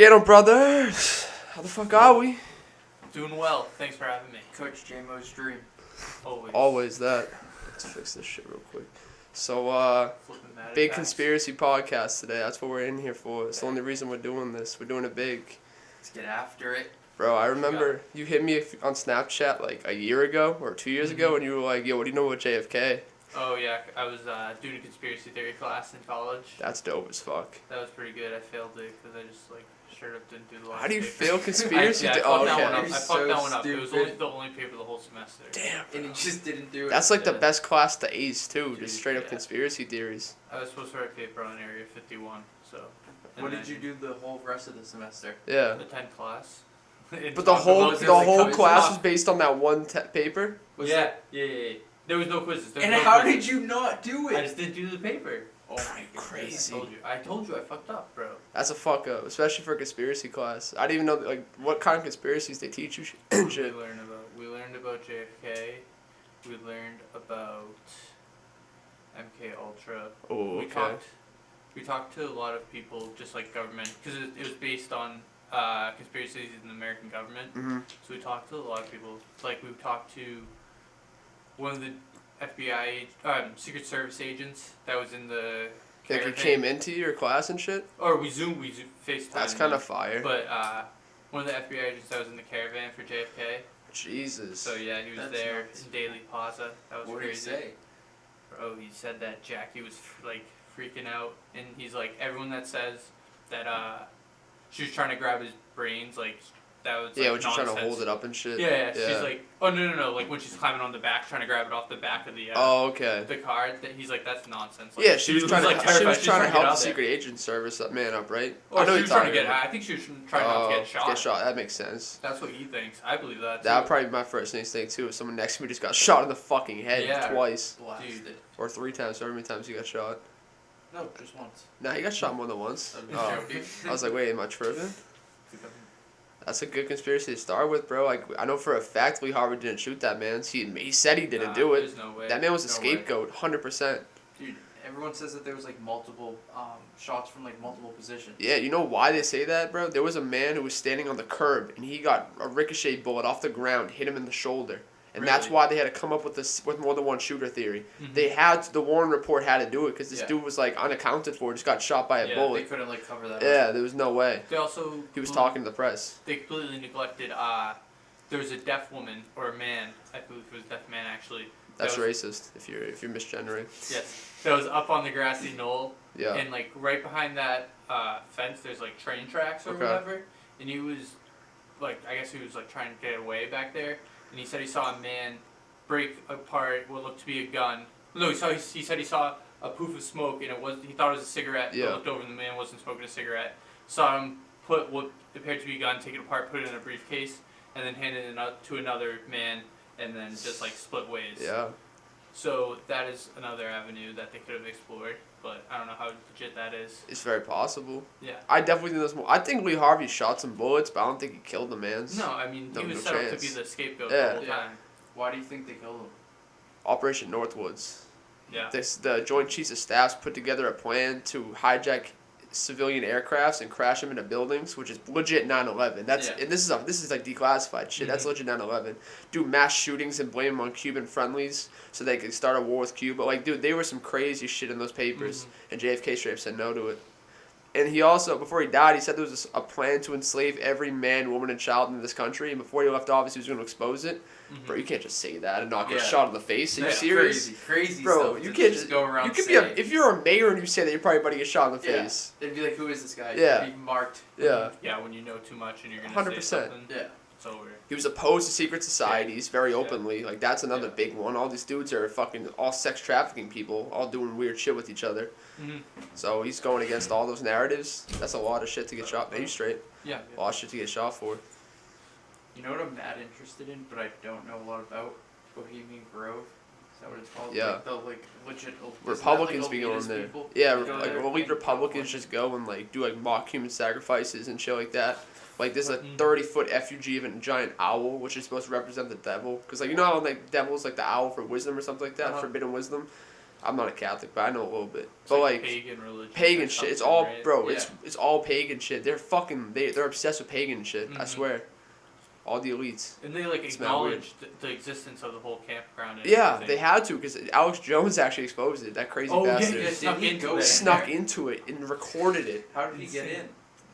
Ganno brothers, how the fuck are we? Doing well. Thanks for having me. Coach JMO's dream. Always that. Let's fix this shit real quick. So, big conspiracy podcast today. That's what we're in here for. It's the only reason we're doing this. We're doing it big. Let's get after it. Bro, I remember you hit me on Snapchat like a year ago or 2 years ago, and you were like, "Yo, what do you know about JFK?" Oh yeah, I was doing a conspiracy theory class in college. That's dope as fuck. That was pretty good. I failed it because I just straight up didn't do the last. How do you paper. fail conspiracy? I Okay. fucked that one up. Stupid. It was the only paper the whole semester. Damn. And he just didn't do it. That's like the best class to ace too. Just straight up Yeah. conspiracy theories. I was supposed to write a paper on Area 51. So. and What then did you do the whole rest of the semester? Yeah. The 10th class. But the whole quizzes? class was based on that one paper. Yeah. There was no quizzes. And how did you not do I it? just didn't do the paper. Oh my Crazy. I told you I fucked up, bro. That's a fuck up, especially for a conspiracy class. I didn't even know like what kind of conspiracies they teach you and shit. We learned about JFK. We learned about MK Ultra. Oh, okay. We talked to a lot of people, just like government, because it was based on conspiracies in the American government. Mm-hmm. So we talked to a lot of people. Like we talked to one of the FBI Secret Service agents that was in the. Like you came into your class and shit. Or we FaceTime. That's kind of fire. But one of the FBI agents that was in the caravan for JFK. Jesus. So yeah, he was That's there nuts. in Daily Plaza. That was What did he crazy. say? Bro, he said that Jackie was freaking out, and he's like, everyone that says that she was trying to grab his brains, that was yeah, when nonsense. you're trying to hold it up and shit. Yeah. She's like, oh no, like when she's climbing on the back, trying to grab it off the back of the okay. the card. That he's like, that's nonsense. Yeah, she was trying to. terrified. She was trying to help the get out secret agent service that man up, right? there. I know she you're was trying to talking get. about. I think she was trying not to get shot. Get shot. That makes sense. That's what he thinks. I believe that. That would Too. probably be my first instinct too. If someone next to me just got shot in the fucking head Yeah. twice Blasted. or 3 times. However many times he got shot. No, just once. Nah, he got shot more than once. I'm Oh. joking. I was like, wait, am I tripping? That's a good conspiracy to start with, bro. Like, I know for a fact Lee Harvey didn't shoot that man. He said he didn't do it. There's no way. That man was a No way. scapegoat, 100%. Dude, everyone says that there was multiple shots from multiple positions. Yeah, you know why they say that, bro? There was a man who was standing on the curb, and he got a ricochet bullet off the ground, hit him in the shoulder. And that's Really? why they had to come up with more than one shooter theory. Mhm. The Warren report had to do it because this Yeah. dude was unaccounted for, just got shot by a Yeah, They bullet. couldn't cover that. Yeah, there was no way. They also. He was talking to the press. They completely neglected. There was a deaf woman or a man. I believe it was a deaf man actually. That's that was, racist if you're misgendering. Yes, that was up on the grassy knoll, Yeah. and right behind that fence, there's train tracks or Okay. whatever. And he was, I guess he was trying to get away back there, and he said he saw a man break apart what looked to be a gun. No, he said he saw a poof of smoke, and he thought it was a cigarette. Yeah. But looked over, and the man wasn't smoking a cigarette. Saw him put what appeared to be a gun, take it apart, put it in a briefcase, and then hand it to another man, and then just split ways. Yeah. So that is another avenue that they could have explored, but I don't know how legit that is. It's very possible. Yeah. I definitely think there's more. I think Lee Harvey shot some bullets, but I don't think he killed the man. No, I mean No, he was no set up to chance. be the scapegoat Yeah. the whole Yeah. time. Why do you think they killed him? Operation Northwoods. Yeah. The Joint Chiefs of Staffs put together a plan to hijack civilian aircrafts and crash them into buildings, which is legit 9/11. That's Yeah. and this is declassified shit. That's Mhm. legit 9/11. Do mass shootings and blame them on Cuban friendlies so they could start a war with Cuba. Dude, they were some crazy shit in those papers, and JFK straight up said no to it. And he also, before he died, he said there was a plan to enslave every man, woman, and child in this country. And before he left office, he was going to expose it. Mhm. Bro, you can't just say that and not get Yeah. shot in the face. Are you That's serious? Crazy Bro, stuff you to can't just go around You could saying. if you're a mayor and you say that, you're probably about to get shot in the Yeah. face. They'd be like, who is this guy? Yeah. He'd be marked. Yeah. Yeah, when you know too much and you're gonna 100%. say something, Yeah. it's over. He was opposed to secret societies very openly. That's another Yeah. big one. All these dudes are fucking all sex trafficking people, all doing weird shit with each other. Mm-hmm. So he's going against all those narratives. That's a lot of shit to get shot. Man, you straight. Yeah. A lot of shit to get shot for. You know what I'm mad interested in, but I don't know a lot about? Bohemian Grove. Is that what it's called? Yeah. The legit. Republicans be going elitist there. people? Yeah, They go there elite and Republicans just go and do mock human sacrifices and shit like that. There's a Mhm. 30-foot effigy of a giant owl, which is supposed to represent the devil. Because you know how devil's the owl for wisdom or something like that, Uh-huh. forbidden wisdom. I'm not a Catholic, but I know a little bit. It's But like like pagan religion. pagan or shit, it's something, all right? bro. Yeah. It's all pagan shit. They're obsessed with pagan shit. I Mhm. swear. All the elites. And they like It's mad acknowledge the existence of the whole campground. And Yeah, everything. they had to because Alex Jones actually exposed it. That crazy Oh yeah, bastard. yeah, Did snuck he into go it. Snuck there? into it and recorded it. How did he get Insane. in?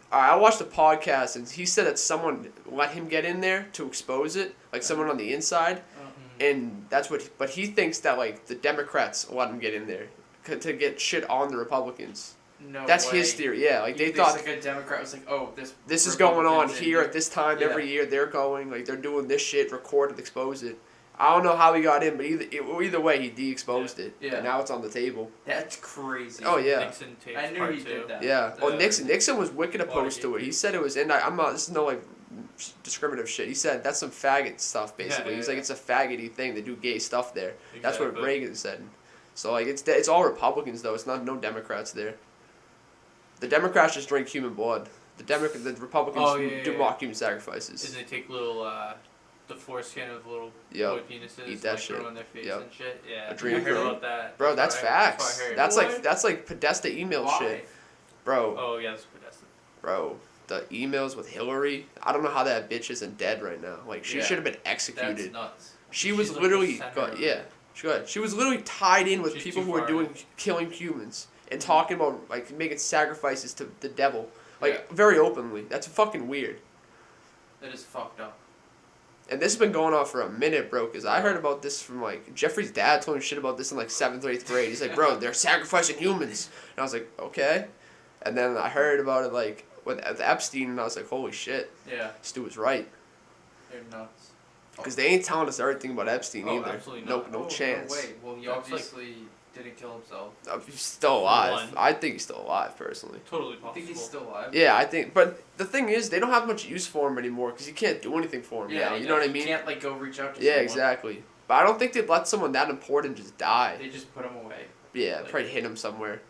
I watched a podcast and he said that someone let him get in there to expose it, like someone on the inside, Mhm. and that's what. But he thinks that like the Democrats let him get in there to get shit on the Republicans. No That's way. his theory. Yeah, like He they thinks, thought like a Democrat was like, oh, this is going on Republican's in here at this time Yeah. every year. They're going like they're doing this shit, record it, expose it. I don't know how he got in, but either way, he de-exposed it. Yeah. And now it's on the table. That's crazy. Oh yeah. Nixon tapes I knew part he two. did that. Yeah. Oh, The- Nixon was wicked opposed to it. He said it was, and I'm not. This is no like discriminative shit. He said that's some faggot stuff. Basically, Yeah, he's yeah, like it's a faggoty thing. They do gay stuff there. That's what Exactly. Reagan said. So like it's all Republicans though. It's not no Democrats there. The Democrats just drink human blood. The Republicans Oh, yeah, do yeah, mock human sacrifices. Is they take little the foreskin of little Yep. boy penises, Eat that like, shit. throw in their face Yep. and shit. Yeah, Adrenal I heard gland. about that. Bro, that's what facts. I heard. That's like Podesta email Why? shit. Bro, Oh yeah, that's predestined. bro, the emails with Hillary. I don't know how that bitch isn't dead right now. Like she Yeah. should have been That's executed. nuts. She was She's like literally the center of yeah. it. She was literally tied in with She's people too who were far doing in. killing humans and talking about like making sacrifices to the devil, like Yeah. very openly. That's fucking weird. That is fucked up. And this has been going on for a minute, bro. Cause I heard about this from like Jeffrey's dad told me shit about this in like 7th or 8th grade. He's like, bro, they're sacrificing humans, and I was like, okay. And then I heard about it like with Epstein, and I was like, holy shit, Yeah, Stu was right. they're nuts. Cause they ain't telling us everything about Epstein Oh, either. absolutely No, not. no Oh, chance. No way. Well, he That's like- obviously didn't kill himself. He's still alive. One. I think he's still alive personally. Totally I possible. think he's still alive. Yeah, I think. But the thing is, they don't have much use for him anymore because you can't do anything for him now. You know what I You mean? can't like go reach out to Yeah, someone. exactly. But I don't think they'd let someone that important just die. They just put him away. Yeah, Like- probably hit him somewhere.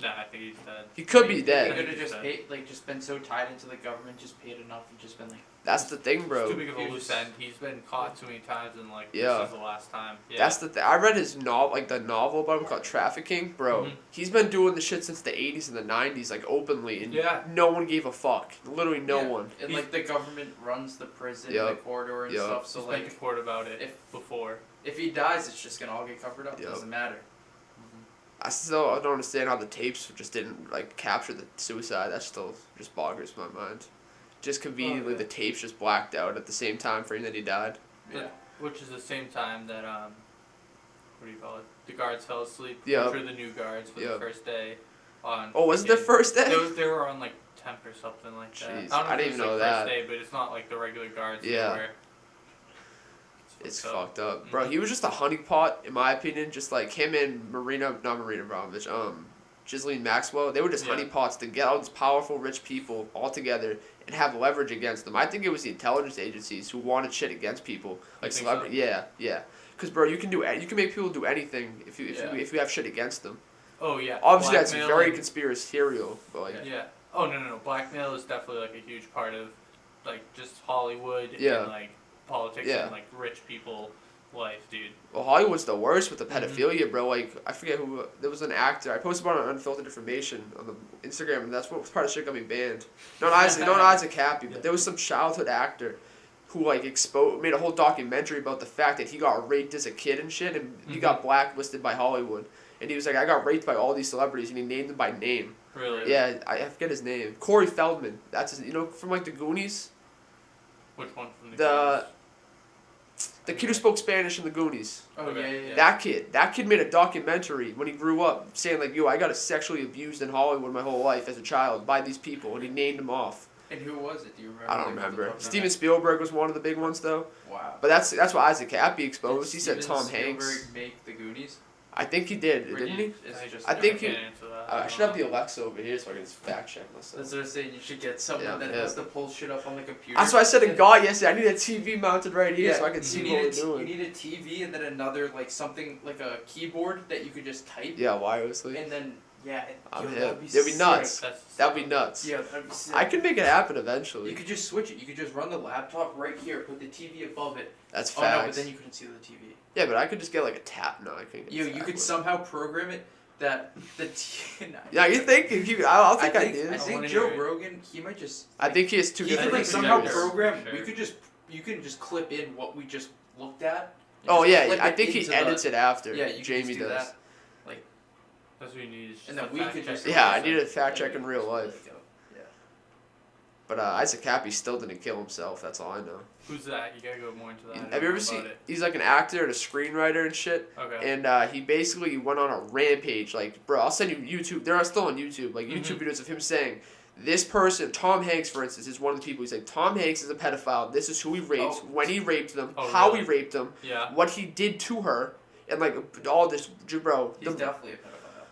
Nah, I think he's dead. He could I be mean, dead. They could have He's just dead. paid, like, just been so tied into the government, just paid enough, and just been like. That's the thing, It's bro. too big of a He loose was- end. He's been caught too many times, and like Yeah. this is the last time. Yeah. That's the thing. I read his novel, like the novel about him called Trafficking, bro. Mhm. He's been doing the shit since the 80s and the 90s, like openly, and Yeah. no one gave a fuck. Literally no Yeah. one. And He's- like the government runs the prison, Yup. and the corridor and Yup. stuff. So He's been to like, court about it if- before. if he dies, it's just gonna all get covered up. Yup. Doesn't matter. I don't understand how the tapes just didn't like capture the suicide. That still just boggles my mind. Just conveniently, yeah. the tapes just blacked out at the same time frame that he died. Yeah. Which is the same time that what do you call it? The guards fell asleep. Yeah. Which were the new guards for Yeah. the first day. On. Oh, was it their fucking- first day? They were on like 10th or something like that. Jeez, I don't know I if didn't it was, even know like, that. First day, but it's not like the regular guards. Yeah. Where It's fucked fucked up, Mm-hmm. bro. He was just a honeypot, in my opinion. Just like him and not Marina Abramovich, Ghislaine Maxwell. They were just Yeah. honeypots to get all these powerful, rich people all together and have leverage against them. I think it was the intelligence agencies who wanted shit against people, like think celebrity. Yeah, yeah. Because bro, you can make people do anything if Yeah. you have shit against them. Oh yeah. Obviously, that's Blackmail very and- conspiratorial, but like, Yeah. Oh no. Blackmail is definitely like a huge part of, like just Hollywood Yeah. and like politics Yeah. and like rich people life, dude. well, Hollywood's the worst with the Mhm. pedophilia, bro. Like, I forget who. There was an actor. I posted about it on Unfiltered Information on the Instagram, and that's what part of shit got me banned. Not Isaac Happy, but there was some childhood actor who like made a whole documentary about the fact that he got raped as a kid and shit, and he Mhm. got blacklisted by Hollywood. And he was like, I got raped by all these celebrities, and he named them by name. Really. Yeah, I forget his name. Corey Feldman. That's his. From like the Goonies. Which one from the? The The kid who spoke Spanish in the Goonies. Oh Okay. yeah. That kid made a documentary when he grew up saying like, yo, I got sexually abused in Hollywood my whole life as a child by these people, and he named them off. And who was it? Do you remember? I don't Like, what the remember. fuck was Steven that? Spielberg was one of the big ones though. Wow. But that's what Isaac Happy exposed. Did He said Steven Tom Hanks. Spielberg make the Goonies? I think he did, Or didn't do he? you- Is it just? I think he- can't answer that. I don't should have know. the Alexa over here so I can just fact check myself. That's what I'm saying. You should get someone Yeah, that yeah. has to pull shit up on the computer. That's what I said in And- God yesterday. I need a TV mounted right here Yeah, so I can you see need what a we're t- doing. You need a TV and then another like something like a keyboard that you could just type. Yeah, wirelessly. And then Yeah, I'm yo, him. that'd be It'd be sick. nuts. That's That'd be nuts. Yeah, that'd be sick. I can make it happen You eventually. could just switch it. You could just run the laptop right here, put the TV above it. That's Oh no, but facts. then you couldn't see the TV. Yeah, but I could just get like a tap. No, I can't get Yo, a you tap could with it. somehow program it that the TV. Yeah, you think if you? I'll think I I do. think wanna Joe hear it. Rogan, he might just. I think he has two He different could like think somehow he's program. sure. We could just. You can just clip in what we just looked at. and Oh just yeah, clip I it think he into edits it after. Yeah, you can Jamie just do does. that. That's what you need. Is just And then a we fact could check just- on Yeah, I the need a side. fact check in real life. Yeah. But Isaac Cappy still didn't kill himself. That's all I know. Who's that? You gotta go more into that. I don't Have you know ever seen? about it. He's like an actor and a screenwriter and shit. Okay. And he basically went on a rampage. Like, bro, I'll send you YouTube. They're still on YouTube. Like YouTube Mhm. videos of him saying, this person, Tom Hanks, for instance, is one of the people. He's like, Tom Hanks is a pedophile. This is who he raped, Oh. when he raped them, Oh, how really? he raped them, Yeah. what he did to her, and like all this, bro. He's definitely a pedophile.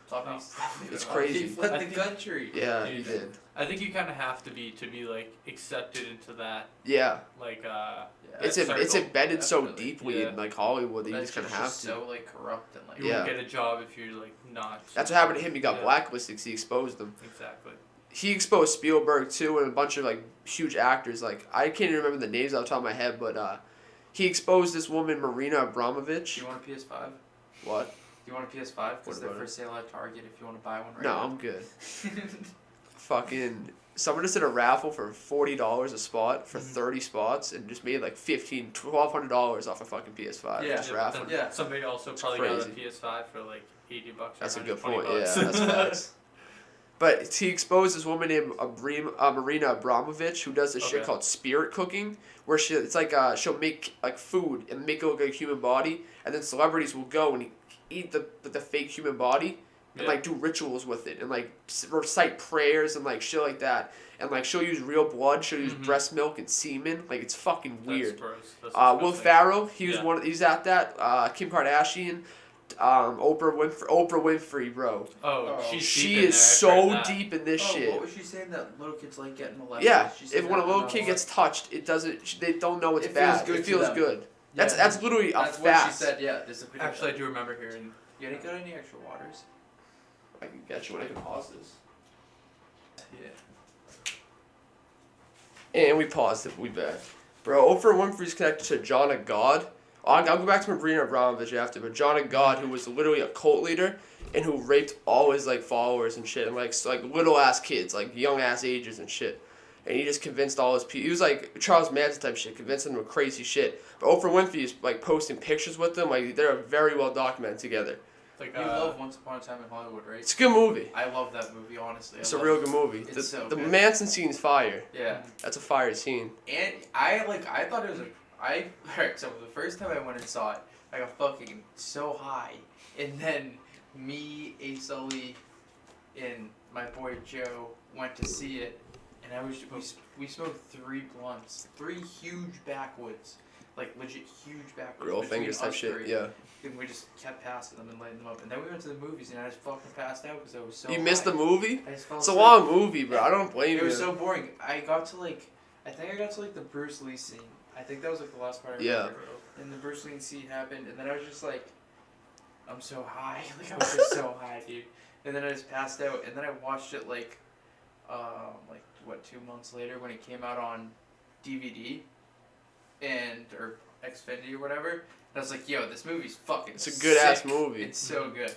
Tom Oh. Hanks is definitely a It's pedophile. crazy. He fled I the think- country. Yeah, Dude. he did. I think you kind of have to be like accepted into that Yeah, like Yeah. it's circle, it's embedded so definitely. deeply Yeah. in like Hollywood that you That's just kind of have just to. so like corrupt and like. you Yeah. won't get a job if you're like not. That's what happened to him. He got Yeah. blacklisted 'cause he exposed them. Exactly. He exposed Spielberg too and a bunch of like huge actors. Like I can't even remember the names off the top of my head, but he exposed this woman Marina Abramovich. Do you want a PS5? What? Do you want a PS5? What Because they're about for it? sale at Target if you want to buy one right No, now. I'm good. Fucking someone just did a raffle for $40 a spot for 30 spots and just made like $1,200 off a fucking PS5. Yeah. Just but raffle. then Yeah. Somebody also It's probably got a crazy. PS5 for like $80. Or That's a good $120 point. Yeah, bucks. that's facts. But he exposed this woman named Marina Abramovich who does this shit Okay. called spirit cooking, where it's like she'll make like food and make it look like a human body, and then celebrities will go and eat the fake human body and Yeah. like do rituals with it and like recite prayers and like shit like that, and like she'll use real blood, she'll use Mhm. breast milk and semen, like it's fucking That's weird. gross. That's Will disgusting. Ferrell, he was Yeah. he's at that. Kim Kardashian, Oprah Winfrey, bro. Oh, Oh. she's She deep in is there. I've so heard that. deep in this Oh, shit. what was she saying that little kids like getting molested? Yeah, She said if when a that little in kid the- gets touched, it doesn't. They don't know it's It feels bad. good It to feels them. good. Yeah. That's literally That's a what fact. she said. Yeah, there's a video. Actually, I do remember hearing. You got any extra waters? I can get you when I can pause this. Yeah. And we paused it. We back, bro. Oprah Winfrey's connected to John of God. I'll go back to Marina Abramovich after, but John of God, who was literally a cult leader and who raped all his like followers and shit, and like little ass kids, like young ass ages and shit. And he just convinced all his people. He was like Charles Manson type shit, convincing them of crazy shit. But Oprah Winfrey is like posting pictures with them. Like they're very well documented together. Like, You love Once Upon a Time in Hollywood, right? It's a good movie. I love that movie, honestly. It's a real good movie. It's The, so the good. Manson scene's fire. Yeah, That's a fire scene. and I thought it was alright. So the first time I went and saw it, I got fucking so high, and then me, A Sully, and my boy Joe went to see it, and we smoked 3 blunts, 3 huge backwoods, like legit huge backwoods. Girl between fingers type us shit. 3. Yeah. And we just kept passing them and lighting them up. And then we went to the movies and I just fucking passed out because I was so You missed the high. movie? I just fell It's a asleep. long movie, bro. I don't blame It you. was so boring. I think I got to like the Bruce Lee scene. I think that was like the last part I Yeah. remember. And the Bruce Lee scene happened and then I was just like, I'm so high. Like I was just so high, dude. And then I just passed out and then I watched it like 2 months later when it came out on DVD or Xfinity or whatever. And I was like, yo, this movie's fucking It's a good-ass sick. movie. It's so good.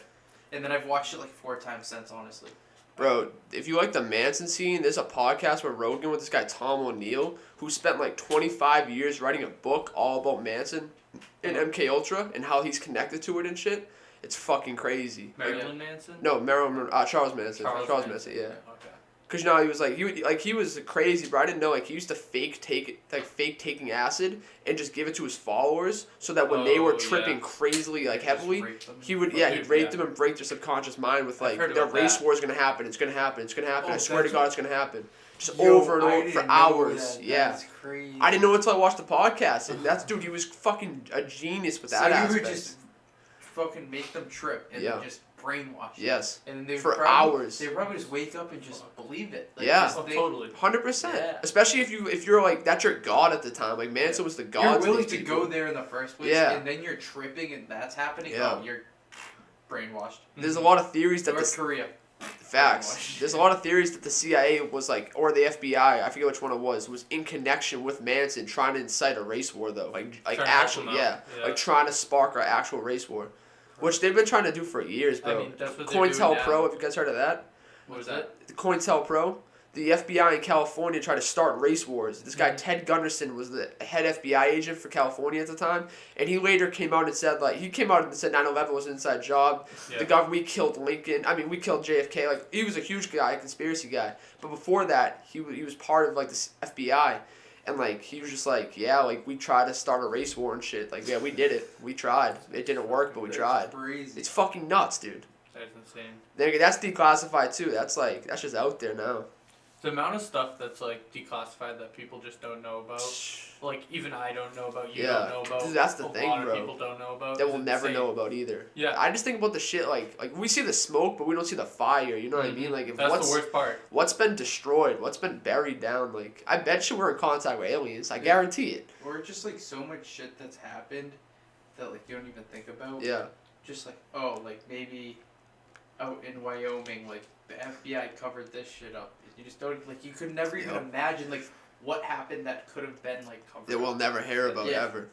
And then I've watched it like 4 times since, honestly. Bro, if you like the Manson scene, there's a podcast where Rogan with this guy Tom O'Neill, who spent like 25 years writing a book all about Manson and MK Ultra and how he's connected to it and shit. It's fucking crazy. Marilyn Manson. No, Charles Manson. Charles Manson, yeah. Okay. Cause he was like he was crazy, bro. I didn't know like he used to fake taking acid and just give it to his followers so that when they were Oh, tripping yeah. crazily like Just heavily, rape them. he'd rape Yeah. them and break their subconscious mind with I've like heard their about race that. war is gonna happen. It's gonna happen. It's gonna happen. Oh, I swear to that's God, what- it's gonna happen. Just Yo, over and I over for didn't know hours. that. Yeah. That's crazy. I didn't know until I watched the podcast. And that's dude, he was fucking a genius with So that you aspect. would just fucking make them trip and Yeah. just brainwash them. Yes. And then they For probably, hours. They probably just wake up and just believe it. Like, Yeah. just Oh, think- totally. 100%. Yeah. Especially if you're like that's your god at the time. Like Manson was the god. You're to willing these to people. go there in the first place, Yeah. and then you're tripping, and that's happening. Yeah. Oh, you're brainwashed. There's a lot of theories that North this Korea. Facts. There's a lot of theories that the CIA was like, or the FBI, I forget which one it was in connection with Manson trying to incite a race war though. Like Trying to help actually, him yeah, out. like trying to spark an actual race war, which they've been trying to do for years, bro. I mean, that's what they're doing COINTELPRO, now. have you guys heard of that? What was that? The COINTELPRO. The FBI in California tried to start race wars. This guy, Mhm. Ted Gunderson, was the head FBI agent for California at the time. And he later came out and said, 9/11 was an inside job. Yeah. The government, we killed Lincoln. I mean, we killed JFK. Like, he was a huge guy, a conspiracy guy. But before that, he was part of, like, the FBI. And, like, he was just like, yeah, like, we tried to start a race war and shit. Like, yeah, we did it. We tried. It didn't work, but we tried. Crazy. It's fucking nuts, dude. That's insane. Then again, that's declassified, too. That's just out there now. The amount of stuff that's like declassified that people just don't know about, like even I don't know about, you don't know about. Dude, that's the a thing, lot bro. of people don't know about. That we'll It's never insane. know about either. Yeah. I just think about the shit like we see the smoke, but we don't see the fire. You know what I mean? Like, if That's the worst part. what's been destroyed, what's been buried down. Like, I bet you we're in contact with aliens. I guarantee it. Or just like so much shit that's happened that like you don't even think about. Yeah. Just like like maybe out in Wyoming, like the FBI covered this shit up. You just don't like you could never even Yep. imagine like what happened that could have been like covered. That we'll up. never hear about Yeah. ever.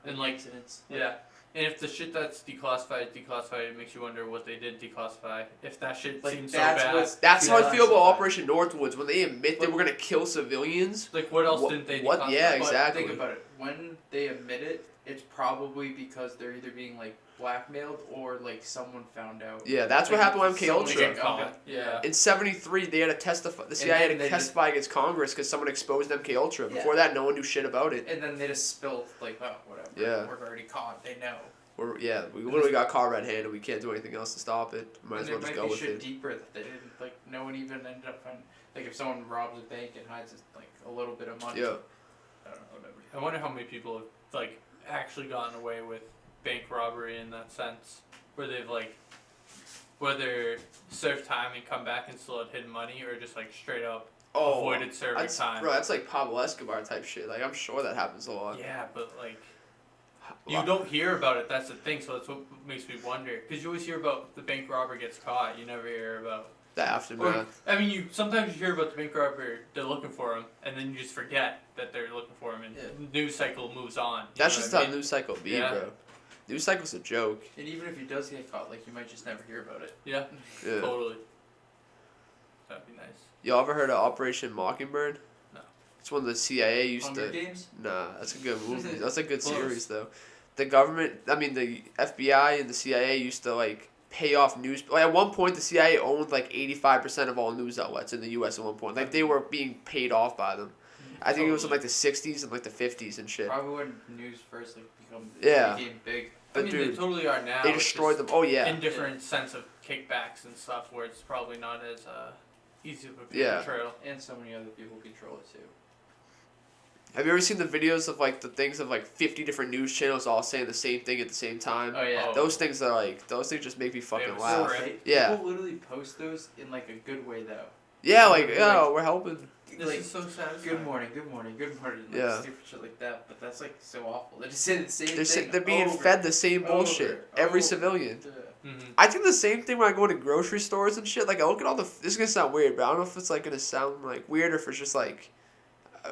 And like incidents. yeah, and if the shit that's declassified, it makes you wonder what they did declassify. If that shit Like, seems so that's bad, what's- That's how I feel about Declassified. Operation Northwoods when they admit they were gonna kill civilians. like what else What- didn't they what- declassify? yeah, But exactly. think about it. When they admit it, it's probably because they're either being like blackmailed or like someone found out. Yeah, that's what Like, happened with MK someone They Ultra. get caught. Yeah. In '73, they had to testify. The CIA then had to they testify against Congress because someone exposed MK Ultra. Yeah. Before that, no one knew shit about it. And then they just spilled like, oh, whatever. Yeah. We're already caught. They know. We literally got caught red-handed. We can't do anything else to stop it. Might And as well there just might go be with shit it. deeper that they didn't like. No one even ended up finding. Like if someone robs a bank and hides like a little bit of money. Yeah. I don't know, whatever. I wonder how many people have like actually gotten away with bank robbery in that sense, where they've like, whether served time and come back and still had hidden money, or just like straight up avoided serving that's, time. Bro, that's like Pablo Escobar type shit. Like, I'm sure that happens a lot. Yeah, but like you don't hear about it. That's the thing. So that's what makes me wonder. Because you always hear about the bank robber gets caught. You never hear about. The Or, aftermath. I mean, sometimes you hear about the bank robber. They're looking for him, and then you just forget that they're looking for him, and the news cycle moves on. That's know just what I how mean? news cycle be, Yeah. bro. News cycle's a joke. And even if he does get caught, like you might just never hear about it. Yeah, Yeah. totally. That'd be nice. Y'all ever heard of Operation Mockingbird? No. It's one the CIA used Hunger to. Games. Nah, that's a good movie. That's a good Close. series though. The government, the FBI and the CIA used to like pay off news. Like at one point, the CIA owned like 85% of all news outlets in the U.S. At one point, like they were being paid off by them. I think it was in like the 60s and like the 50s and shit. Probably when news first like Yeah. became big. I But mean, dude, they totally are now. they it's destroyed just them. Oh yeah. in different sense of kickbacks and stuff, where it's probably not as easy of a Yeah. trail. And so many other people control it too. Have you ever seen the videos of like the things of like 50 different news channels all saying the same thing at the same time? Oh yeah. Oh. Those things just make me fucking have a laugh. story. Yeah. People literally post those in like a good way though. Yeah, like Like- oh, we're helping. This Like, is so satisfying. Good morning, good morning, good morning. Like Yeah. stupid shit like that. But that's like so awful. They just say the same They're thing. they're being over, fed the same over, bullshit. Every over. civilian. Yeah. Mm-hmm. I think the same thing when I go to grocery stores and shit. Like I look at all the. This is gonna sound weird, but I don't know if it's like gonna sound like weird or if it's just like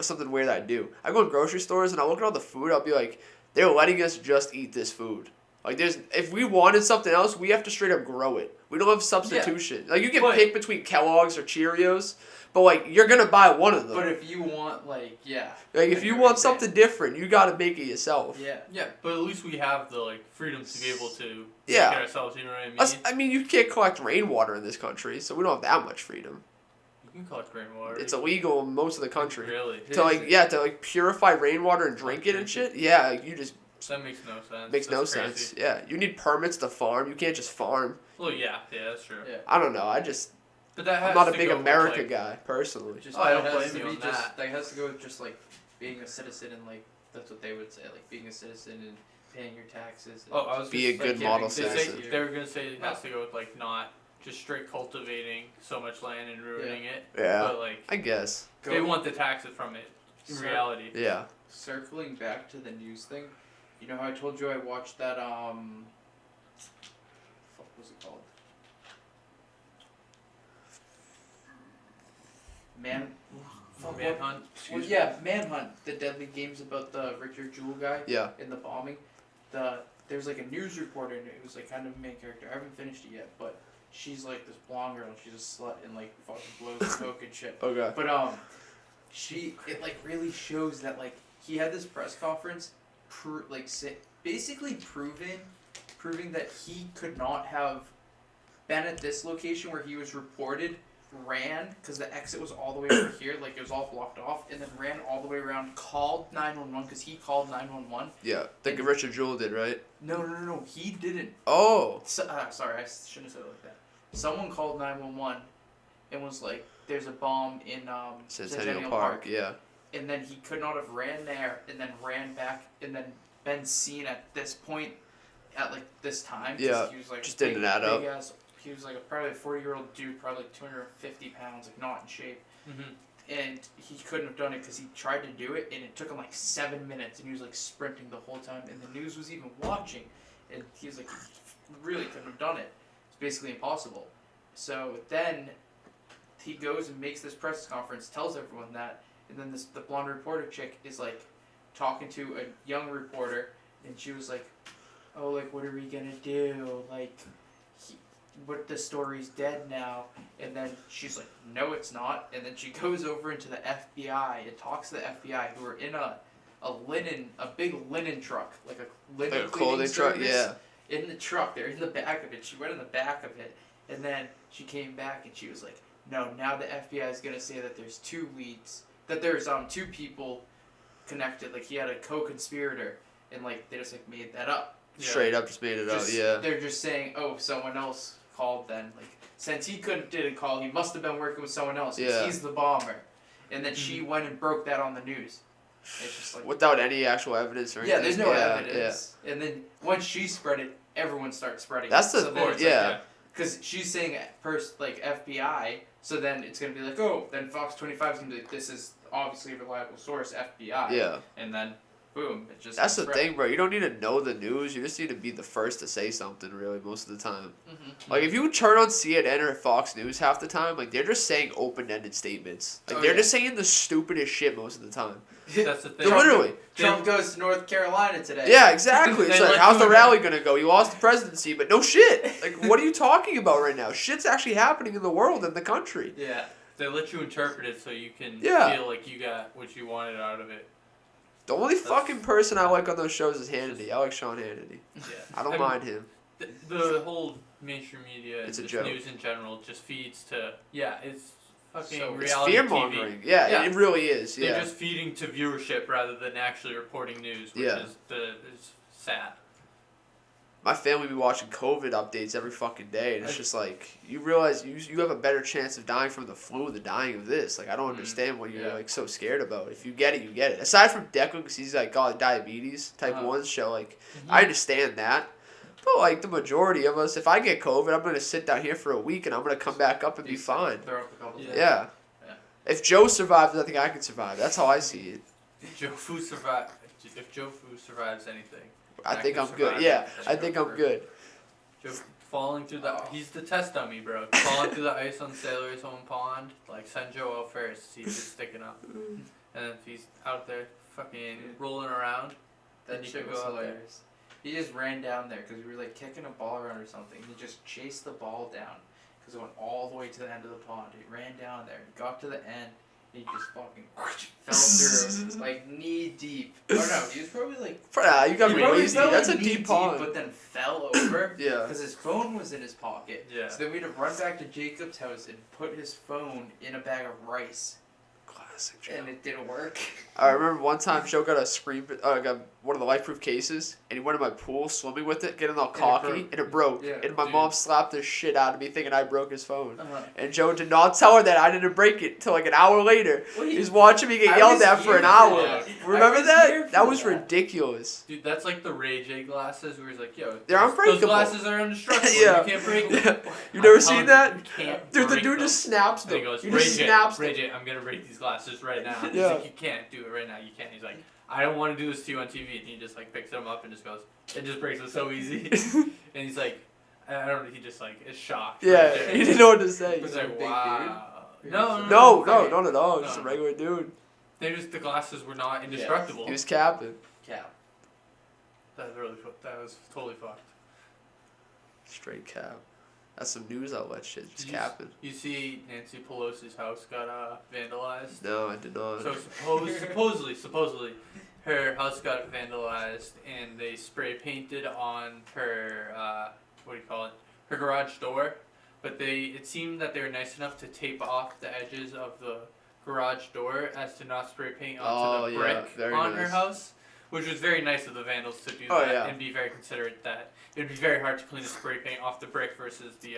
something weird I do. I go to grocery stores and I look at all the food. I'll be like, they're letting us just eat this food. Like if we wanted something else, we have to straight up grow it. We don't have substitution. Like you can But- pick between Kellogg's or Cheerios, but like you're gonna buy one of them. But if you want like like if you want something different, you gotta make it yourself. Yeah. Yeah, but at least we have the like freedom to be able to Yeah. make it ourselves. You know what I mean? I mean, you can't collect rainwater in this country, so we don't have that much freedom. You can collect rainwater. It's illegal in most of the country. Really? To purify rainwater and drink it and shit. Yeah, you just That makes no sense. makes no That's crazy. sense. Yeah, you need permits to farm. You can't just farm. Well, yeah, that's true. Yeah. I don't know. But that has I'm not a to big go with, America like, guy personally. Just Oh, I don't that has blame to you be on just that. has to go with just like being a citizen and like that's what they would say, like being a citizen and paying your taxes. And Oh, I was Be a just, good like, model giving- They, citizen. say, they were gonna say it has to go with like not just straight cultivating so much land and ruining it. Yeah, But like I guess. they want the taxes from it in So- reality. Yeah. Circling back to the news thing, you know how I told you I watched that fuck was it called? Manhunt. Well, yeah, Manhunt. The Deadly Games about the Richard Jewell guy. Yeah. In the bombing, there's like a news reporter and it was like kind of a main character. I haven't finished it yet, but she's like this blonde girl and she's a slut and like fucking blows smoke and shit. Okay. But it like really shows that like he had this press conference, basically proving that he could not have been at this location where he was reported, ran because the exit was all the way over here, like it was all blocked off, and then ran all the way around, called 911 because he called 911. Yeah, like Richard Jewell did, right? No, he didn't. Oh. Sorry, I shouldn't have said it like that. Someone called 911 and was like, "There's a bomb in Centennial Park." Yeah. And then he could not have ran there and then ran back and then been seen at this point at like this time. Yeah. He was like just didn't add up. He was like probably a 40-year-old dude, probably like 250 pounds, like not in shape. Mm-hmm. And he couldn't have done it because he tried to do it and it took him like 7 minutes and he was like sprinting the whole time and the news was even watching and he was like, he really couldn't have done it. It's basically impossible. So then he goes and makes this press conference, tells everyone that, and then the blonde reporter chick is like talking to a young reporter and she was like, "Oh, like what are we gonna do? Like, what, the story's dead now." And then she's like, "No, it's not." And then she goes over into the FBI and talks to the FBI, who are in a big linen truck, like a linen Like a clothing truck, yeah. In the truck, they're in the back of it. She went in the back of it, and then she came back and she was like, "No, now the FBI is gonna say that there's two leads, that there's two people connected. Like he had a co-conspirator, and like they just like made that up." Straight up just made it up, yeah. They're just saying, "Oh, someone else called then." Like, since he didn't call, he must have been working with someone else. Yeah. He's the bomber. And then she went and broke that on the news. It's just like... Without any actual evidence or anything. Yeah, there's no evidence. Yeah. And then once she spread it, everyone starts spreading That's it. the thing, yeah. Because she's saying first, like, FBI, so then it's going to be like, oh, then Fox 25 is going to be like, this is obviously a reliable source, FBI. Yeah. And then... boom, it just... That's the thing, bro. You don't need to know the news. You just need to be the first to say something, really, most of the time. Mm-hmm. Like, if you turn on CNN or Fox News half the time, like, they're just saying open-ended statements. Like, they're just saying the stupidest shit most of the time. That's the thing. Literally. Trump goes to North Carolina today. Yeah, exactly. It's like, how's the rally gonna go? You lost the presidency, but no shit. Like, what are you talking about right now? Shit's actually happening in the world and the country. Yeah. They let you interpret it so you can feel like you got what you wanted out of it. The only fucking person I like on those shows is Hannity. I like Sean Hannity. Yeah. I don't mind him. The whole mainstream media and It's a just joke. news in general just feeds to it's fucking So It's reality fear-mongering. TV. Yeah, it really is. Yeah. They're just feeding to viewership rather than actually reporting news, which is sad. My family be watching COVID updates every fucking day, and it's just like, you realize you have a better chance of dying from the flu than dying of this. Like, I don't understand what you're like so scared about. If you get it, you get it. Aside from Declan, because he's like got diabetes, type 1 show, like, I understand that. But like the majority of us, if I get COVID, I'm gonna sit down here for a week and I'm gonna come back up and be fine. Throw up a couple days. Yeah. If Joe survives, I think I can survive. That's how I see it. If Joe Fu survives anything, I think I'm good. Yeah, I think I'm good. Joe falling through he's the test dummy, bro. Falling through the ice on Sailor's Home Pond. Like, send Joe out first. He's just sticking up. And if he's out there fucking rolling around, That shit was hilarious. He just ran down there because we were like kicking a ball around or something. He just chased the ball down because it went all the way to the end of the pond. He ran down there, got to the end, and he just fucking fell through like knee deep. Oh no, he was probably like. You got me probably lazy. fell, That's like, a knee deep pond. but then fell over. Yeah. Because his phone was in his pocket. Yeah. So then we had to run back to Jacob's house and put his phone in a bag of rice. Classic Joe. And it didn't work. I remember one time Joe got got one of the life-proof cases, and he went in my pool swimming with it, getting all cocky, and it broke. Yeah, and my mom slapped the shit out of me thinking I broke his phone. Uh-huh. And Joe did not tell her that I didn't break it till like an hour later. Wait, He was watching me get I yelled was at for an here hour. for that. Remember I was that? here for That was that. ridiculous. Dude, that's like the Ray J glasses where he's like, yo, They're unbreakable. Those glasses are indestructible. Yeah. You can't break them. You never I'm seen telling that? You can't Dude, the break dude them. just snaps And them. he goes, He Ray just J, snaps Ray them. J, I'm gonna break these glasses right now. He's Yeah. like, you can't do it right now. You can't. He's like, I don't want to do this to you on TV. And he just like picks them up and just goes, it just breaks them so easy. And he's like, I don't know. He just like is shocked. Yeah, right there. he didn't know what to say. He's Was he a like, big wow. No, not at all. Just a regular dude. The glasses were not indestructible. He was capping. Cap. That was totally fucked. Straight cap. That's some news outlet shit. Just Did capping. You see Nancy Pelosi's house got vandalized? No, I did not. So supposedly, her house got vandalized and they spray painted on her her garage door, but it seemed that they were nice enough to tape off the edges of the garage door as to not spray paint onto the brick on her house, which was very nice of the vandals to do that and be very considerate that it would be very hard to clean the spray paint off the brick versus the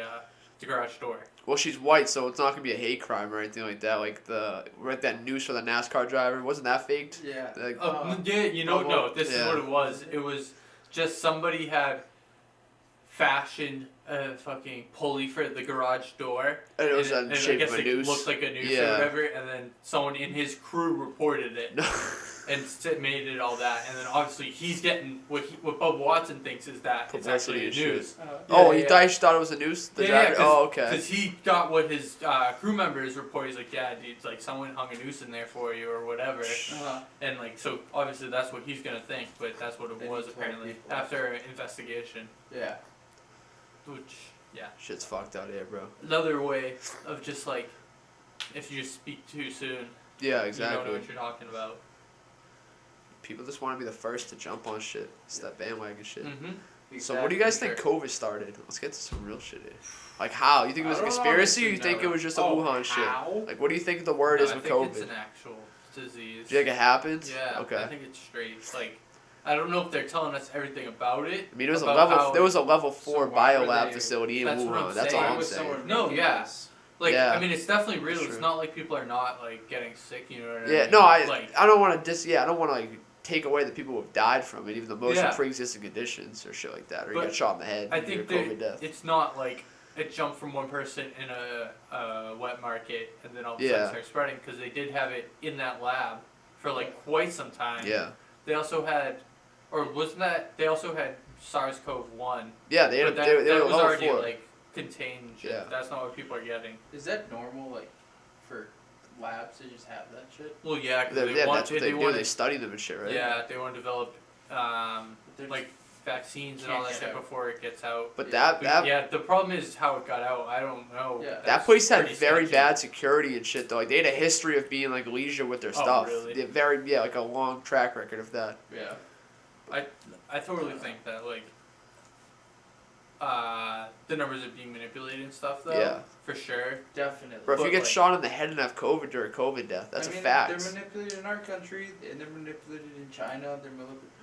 garage door. Well, she's white, so it's not gonna be a hate crime or anything like that. Like that news for the NASCAR driver, wasn't that faked? Yeah. Like, no. This is what it was. It was just somebody had fashioned a fucking pulley for the garage door, and it was in shape of a noose. Looked like a noose or whatever, and then someone in his crew reported it. And made it all that, and then obviously he's getting what Bubba Watson thinks is that it's actually a noose. He thought it was a noose. Because he got what his crew members report. He's like, yeah, dude, it's like someone hung a noose in there for you or whatever, and like so obviously that's what he's gonna think, but that's what it was apparently after an investigation. Yeah. Which shit's fucked out here, bro. Another way of just like, if you just speak too soon. Yeah, exactly. You don't know what you're talking about. People just want to be the first to jump on shit. It's that bandwagon shit. Mm-hmm. So what do you guys think COVID started? Let's get to some real shit here. Like how? You think it was a conspiracy or you think it was just a Wuhan shit? Like what do you think the word is with COVID? I think it's an actual disease. Do you think it happened? Yeah. Okay. I think it's straight. Like, I don't know if they're telling us everything about it. I mean, it was there was a level 4 biolab facility in Wuhan. That's all I'm saying. No, I mean, it's definitely real. It's not like people are not like getting sick. You know what I mean? Yeah. No, I don't want to I don't want to like take away the people who have died from it, even though most are pre-existing conditions or shit like that, or you got shot in the head. I think COVID death. It's not like it jumped from one person in a wet market and then all of a sudden started spreading, because they did have it in that lab for like quite some time. Yeah. They also had, or wasn't that they also had SARS-CoV-1? Yeah, they was already 4. Like contained. Yeah. That's not what people are getting. Is that normal, like, for labs to just have that shit? Well, yeah, because they study them and shit, right? Yeah, they want to develop like vaccines and all that shit before it gets out. But the problem is how it got out. I don't know. Yeah. That place had very bad security and shit though. Like they had a history of being like leisure with their stuff. Really? They had like a long track record of that. Yeah. I totally think that like the numbers are being manipulated and stuff though. Yeah. For sure. Definitely. Bro, if you get shot in the head and have COVID during COVID death, that's a fact. They're manipulated in our country, and they're manipulated in China, they're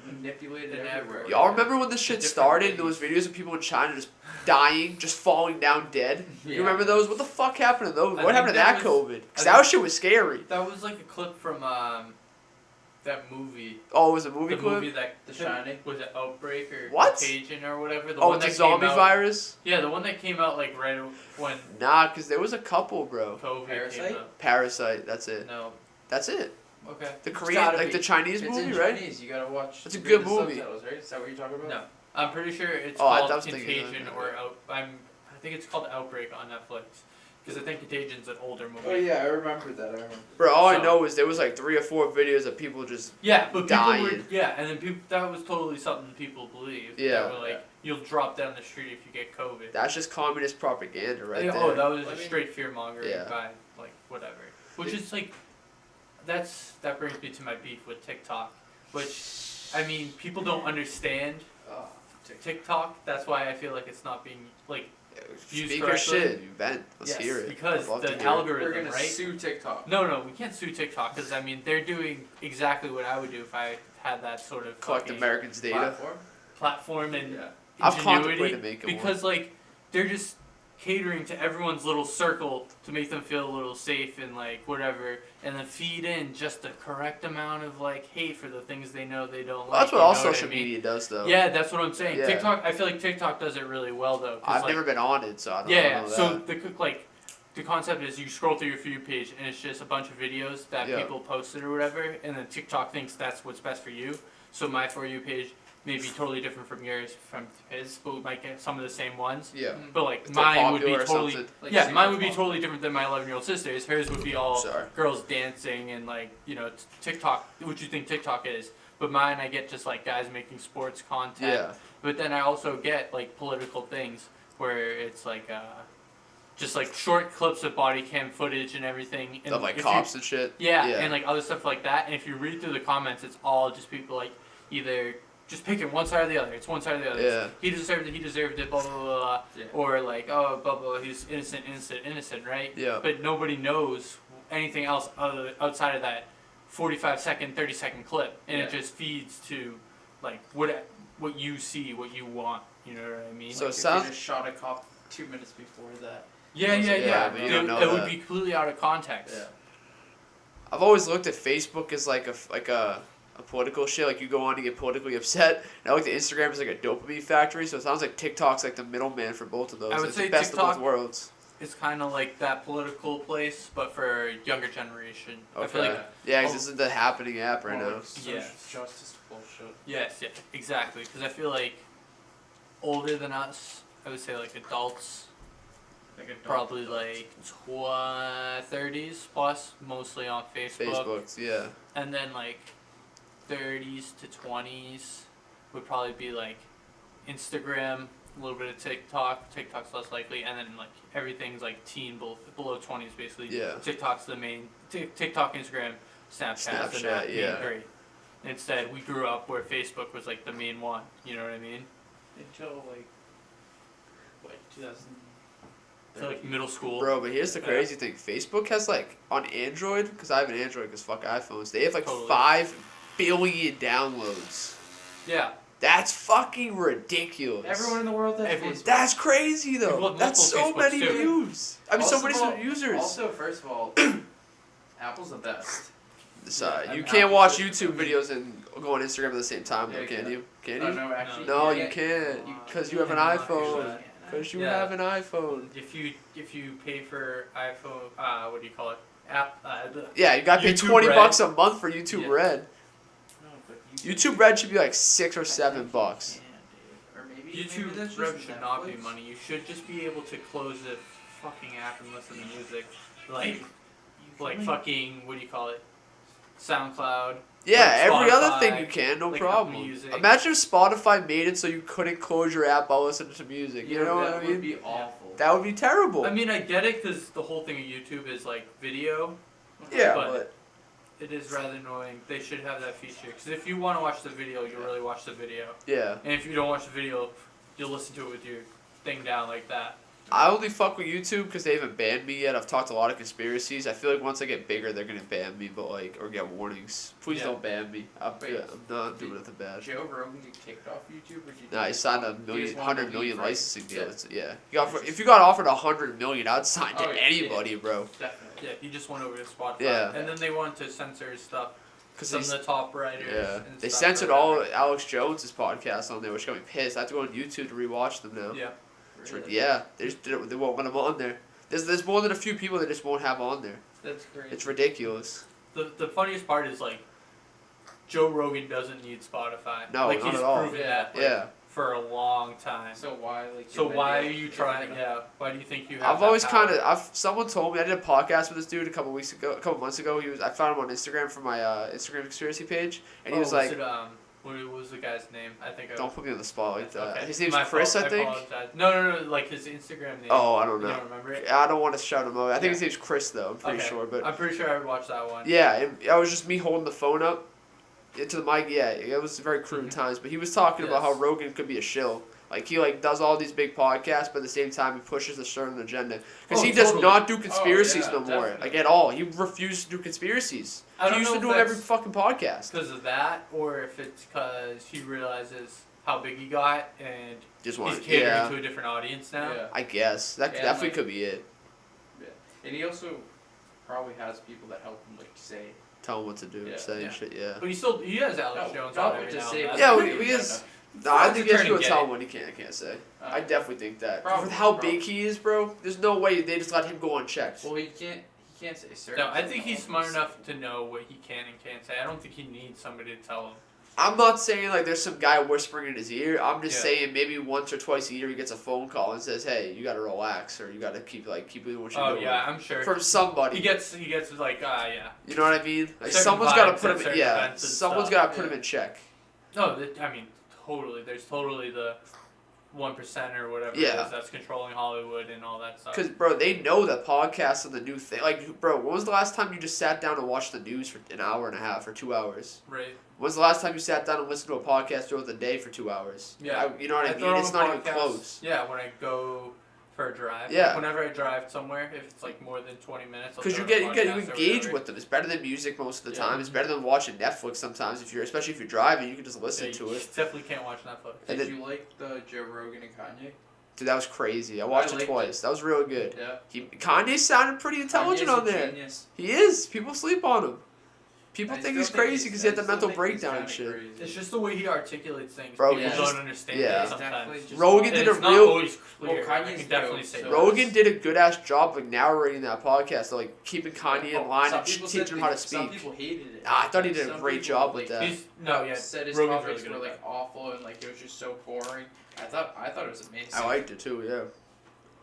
manipulated everywhere. Y'all remember when this shit started? There was videos of people in China just dying, just falling down dead. Yeah. You remember those? What the fuck happened to those? What happened to that COVID? Because that shit was scary. That was like a clip from that movie. Oh, it was a movie clip? The movie that The Shining. Was it Outbreak or Contagion or whatever? It's a zombie virus? Yeah, the one that came out like right when... Nah, because there was a couple, bro. COVID came out. Parasite, that's it. No. That's it. Okay. The Korean, like the Chinese movie, right? It's Chinese, you gotta watch. It's a good movie. Subtitles, right? Is that what you're talking about? No. I'm pretty sure it's called Contagion or I think it's called Outbreak on Netflix. Because I think Contagion's an older movie. Oh yeah, I remember that. Bro, all I know is there was like 3 or 4 videos of people just dying. And then that was totally something people believed. Yeah. That were like, you'll drop down the street if you get COVID. That's just communist propaganda right there. Oh, that was just straight fear-mongering by, like, whatever. Which is like, that brings me to my beef with TikTok. Which, I mean, people don't understand TikTok. That's why I feel like it's not being, like, speak your shit, you vent. Let's hear it. Because the algorithm, we're gonna sue TikTok. No, we can't sue TikTok because I mean they're doing exactly what I would do if I had that sort of collect Americans' data platform and I've contemplated making because like they're just catering to everyone's little circle to make them feel a little safe and like whatever, and then feed in just the correct amount of like hate for the things they know they don't like. That's what all social media does, though. Yeah, that's what I'm saying. Yeah. TikTok, I feel like TikTok does it really well, though. I've never been on it, so I don't know that. So the concept is you scroll through your For You page and it's just a bunch of videos that people posted or whatever, and then TikTok thinks that's what's best for you. So my For You page maybe totally different from yours, from his, but we might get some of the same ones. Yeah. But like If they're mine would be popular or totally, something. Like yeah, super mine would be popular. totally different than my 11-year-old sister's. Hers would be all Sorry. girls dancing and like TikTok, what you think TikTok is. But mine, I get just like guys making sports content. Yeah. But then I also get like political things where it's like just like short clips of body cam footage and everything. And Of like if cops and shit. yeah, Yeah. and like other stuff like that. And if you read through the comments, it's all just people like either just picking one side or the other. It's one side or the other. Yeah. He deserved it, blah, blah, blah, blah. Yeah. Or like, oh, blah, blah, he's innocent, right? Yeah. But nobody knows anything else outside of that 45-second, 30-second clip. And it Yeah. just feeds to like what you see, what you want. You know what I mean? So Like it if sounds- you just shot a cop 2 minutes before that. yeah. Yeah, but you don't know it would that. be completely out of context. Yeah. I've always looked at Facebook as like a political shit. Like you go on to get politically upset. And I looked at Instagram as like a dopamine factory. So it sounds like TikTok's like the middleman for both of those. I would it's say the best TikTok- of both worlds. It's kind of like that political place, but for younger generation. Okay. I feel like Yeah, 'cause Oh. this is the happening app right Oh, now. like social Yes. justice bullshit. yes, exactly. Because I feel like older than us, I would say like adults, Like a probably like 30s plus, mostly on Facebook. Facebook's, yeah. And then like 30s to 20s would probably be like Instagram, a little bit of TikTok. TikTok's less likely, and then like everything's like teen below 20s basically. Yeah. TikTok's the main. TikTok, Instagram, Snapchat's the Snapchat, main yeah. three. Instead, we grew up where Facebook was like the main one. You know what I mean? Until like, what, 2000? So like middle school. Bro, but here's the crazy thing. Facebook has like, on Android, because I have an Android because fuck iPhones, they have like Totally. 5 billion downloads. Yeah. That's fucking ridiculous. Everyone in the world has Everyone- Facebook. That's crazy People though. have That's so multiple many Facebooks, too. views. I mean, so many Also- users. Also, first of all, Apple's the best. Sorry, you I'm can't happy watch to- YouTube videos and go on Instagram at the same time, though, Yeah, can yeah. you? Can Oh, you? no, actually. No, you you can't. can't. Because you have an cannot iPhone. actually. Because you Yeah. have an iPhone. If you pay for iPhone, what do you call it? App. Yeah, you gotta pay YouTube 20 Red. bucks a month for YouTube Yeah. Red. No, but YouTube Red should be like $6 or $7 bucks. Or maybe YouTube that's just Red should not be Netflix. money. You should just be able to close the fucking app and listen to music, like only- fucking what do you call it? SoundCloud. Yeah, Like every other Spotify, thing you can, no like problem. Apple Music. Imagine if Spotify made it so you couldn't close your app while listening to music. You know what that I would mean? be awful. That would be terrible. I mean, I get it because the whole thing of YouTube is like video. yeah, but- but It is rather annoying. They should have that feature because if you want to watch the video, you really watch the video, yeah. and if you don't watch the video, you'll listen to it with your thing down like that. I only fuck with YouTube because they haven't banned me yet. I've talked a lot of conspiracies. I feel like once I get bigger, they're gonna ban me, but like or get warnings. Please Yeah. don't ban me. I'm Wait, not doing nothing bad. Joe Rogan get kicked off YouTube, or did Nah, he signed a just million, wanted to 100 leave, million right? licensing deal. Yeah. Yeah. If you got offered 100 million, I'd sign to Oh, yeah. anybody, bro. Definitely. Yeah, he just went over to Spotify. Yeah. And then they wanted to censor his stuff. Because Some of the top writers. yeah, and they stuff censored or all whatever. Alex Jones's podcasts on there, which got me pissed. I have to go on YouTube to rewatch them now. Yeah. Really? Yeah, they won't want them on there. There's more than a few people they just won't have on there. That's great. It's ridiculous. The funniest part is like, Joe Rogan doesn't need Spotify. No, like not he's at all. proven Yeah. that like, Yeah, for a long time. So why like? So your why are video you isn't trying? enough? Yeah. Why do you think you have? I've that always power? kind of. Someone told me I did a podcast with this dude a couple months ago. I found him on Instagram from my Instagram conspiracy page, and he was like, what was the guy's name? I think. "Don't put me on the spot like that." Okay. His name's My Chris, fault, I think. apologize. No, like his Instagram name. Oh, I don't You know. don't remember it? I don't want to shout him out. I think Yeah. his name's Chris though. I'm pretty Okay. sure, but I'm pretty sure I would watch that one. yeah, it was just me holding the phone up into the mic. Yeah, it was very crude times. But he was talking about how Yes. Rogan could be a shill. Like he does all these big podcasts, but at the same time he pushes a certain agenda because Oh, he does totally. not do conspiracies yeah, no more, definitely. like at all. He refused to do conspiracies. I don't He used know to if do them every that's fucking podcast. because of that, or if it's because he realizes how big he got and Just he's want, catering yeah. to a different audience now. Yeah. I guess that And, definitely like- could be it. And he also probably has people that help him like say. Tell him what to do, Yeah. say Yeah. shit. Yeah. But he has Alex No, Jones not on every to now say, and but then. Yeah, like, we the is- agenda. No, I Fans think are he has turning to gay. tell him what he can and can't say. I definitely think that. Probably, With how probably. big he is, bro, there's no way they just let him go unchecked. Well, he can't say certain. No, I think he's things. smart enough to know what he can and can't say. I don't think he needs somebody to tell him. I'm not saying like there's some guy whispering in his ear. I'm just Yeah. saying maybe once or twice a year he gets a phone call and says, "Hey, you gotta relax, or you gotta keep doing what you're Oh doing." yeah, I'm sure. From somebody. He gets like yeah. You know what I mean? Like Certain someone's gotta vibes put at him. certain Yeah, events and someone's stuff. gotta put him in check. No, I mean totally. There's totally the 1% or whatever it Yeah. is that's controlling Hollywood and all that stuff. Because, bro, they know that podcasts are the new thing. Like, bro, when was the last time you just sat down and watched the news for an hour and a half or 2 hours? Right. When's the last time you sat down and listened to a podcast throughout the day for 2 hours? Yeah. You know what I throw mean? on It's a not even podcast, close. Yeah, when I go for a drive. Yeah. Like, whenever I drive somewhere, if it's like more than 20 minutes, I'll Because you throw on a you podcast or engage whatever. with them. It's better than music most of the Yeah. time. It's better than watching Netflix sometimes. Especially if you're driving, you can just listen Yeah, to you it. definitely can't watch Netflix. And Did then- you like the Joe Rogan and Kanye? Dude, that was crazy. I watched it liked twice. That was really good. Yeah. Kanye sounded pretty intelligent Kanye's on a there. Genius. He is. People sleep on him. People I think still he's crazy because he had the I still mental think he's breakdown and kinda shit. crazy. It's just the way he articulates things. Bro, People he's don't just- understand yeah. it He's definitely sometimes. just Rogan And did it's a not real- always clear. Well, I Kanye's can definitely dope, say so- that. Rogan did a good ass job like narrating that podcast, like keeping Kanye in Oh, line some and people teaching said him how to they- Some speak. people hated it. Nah, I thought he did a Some great people, job with like, that. He's no, yeah. said his Rogan's topics really were good like at awful and like it was just so boring. I thought it was amazing. I liked it too, yeah.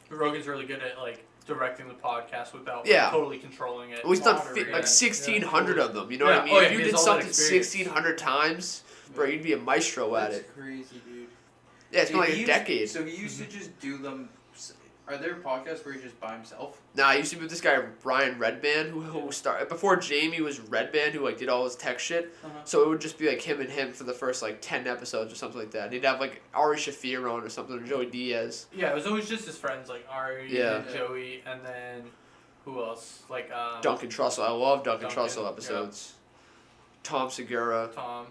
Rogan's really good at like directing the podcast without Yeah. totally controlling it. Well, he's done Moderate, like yeah. 1,600 of them. You know Yeah. what I mean? Oh, yeah, if you he has did all that something experience. 1,600 times, bro, you'd be a maestro at That's it. crazy, dude. Yeah, it's been like He a used- decade. So he used to just do them. Are there podcasts where he's just by himself? Nah, I used to be with this guy Brian Redband who started before Jamie was Redband who like did all his tech shit. Uh-huh. So it would just be like him and him for the first like 10 episodes or something like that. And he'd have like Ari Shafir on or something, or Joey Diaz. Yeah, it was always just his friends like Ari Yeah. and Joey, and then who else? Like Duncan Trussell. I love Duncan Duncan, Trussell episodes. Tom Segura, Tom,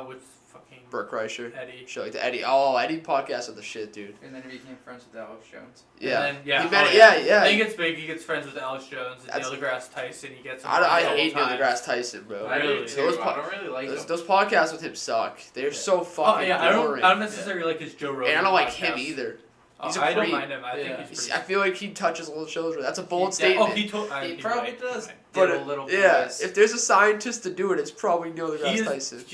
with fucking Burt Kreischer. Eddie. Shit like the Eddie. Oh, Eddie podcasts are the shit, dude. And then he became friends with Alex Jones. Yeah. And then, yeah, He met, oh, yeah. Then he gets big. He gets friends with Alex Jones and That's- Neil deGrasse Tyson. He gets. him I on the hate Neil whole time. deGrasse Tyson, bro. I Really? do too. Those I don't really like them. Those podcasts with him suck. They're Yeah. so Oh fucking yeah, boring. I don't necessarily like his Joe Rogan. And I don't like podcast. him either. He's a I don't creep. mind him. I Yeah. think he's I pretty. feel like he touches little children. That's a bold He- statement. Oh, he told. He he's probably right. does. But Diddle little yeah, boys. if there's a scientist to do it, it's probably Neil deGrasse He is, Tyson.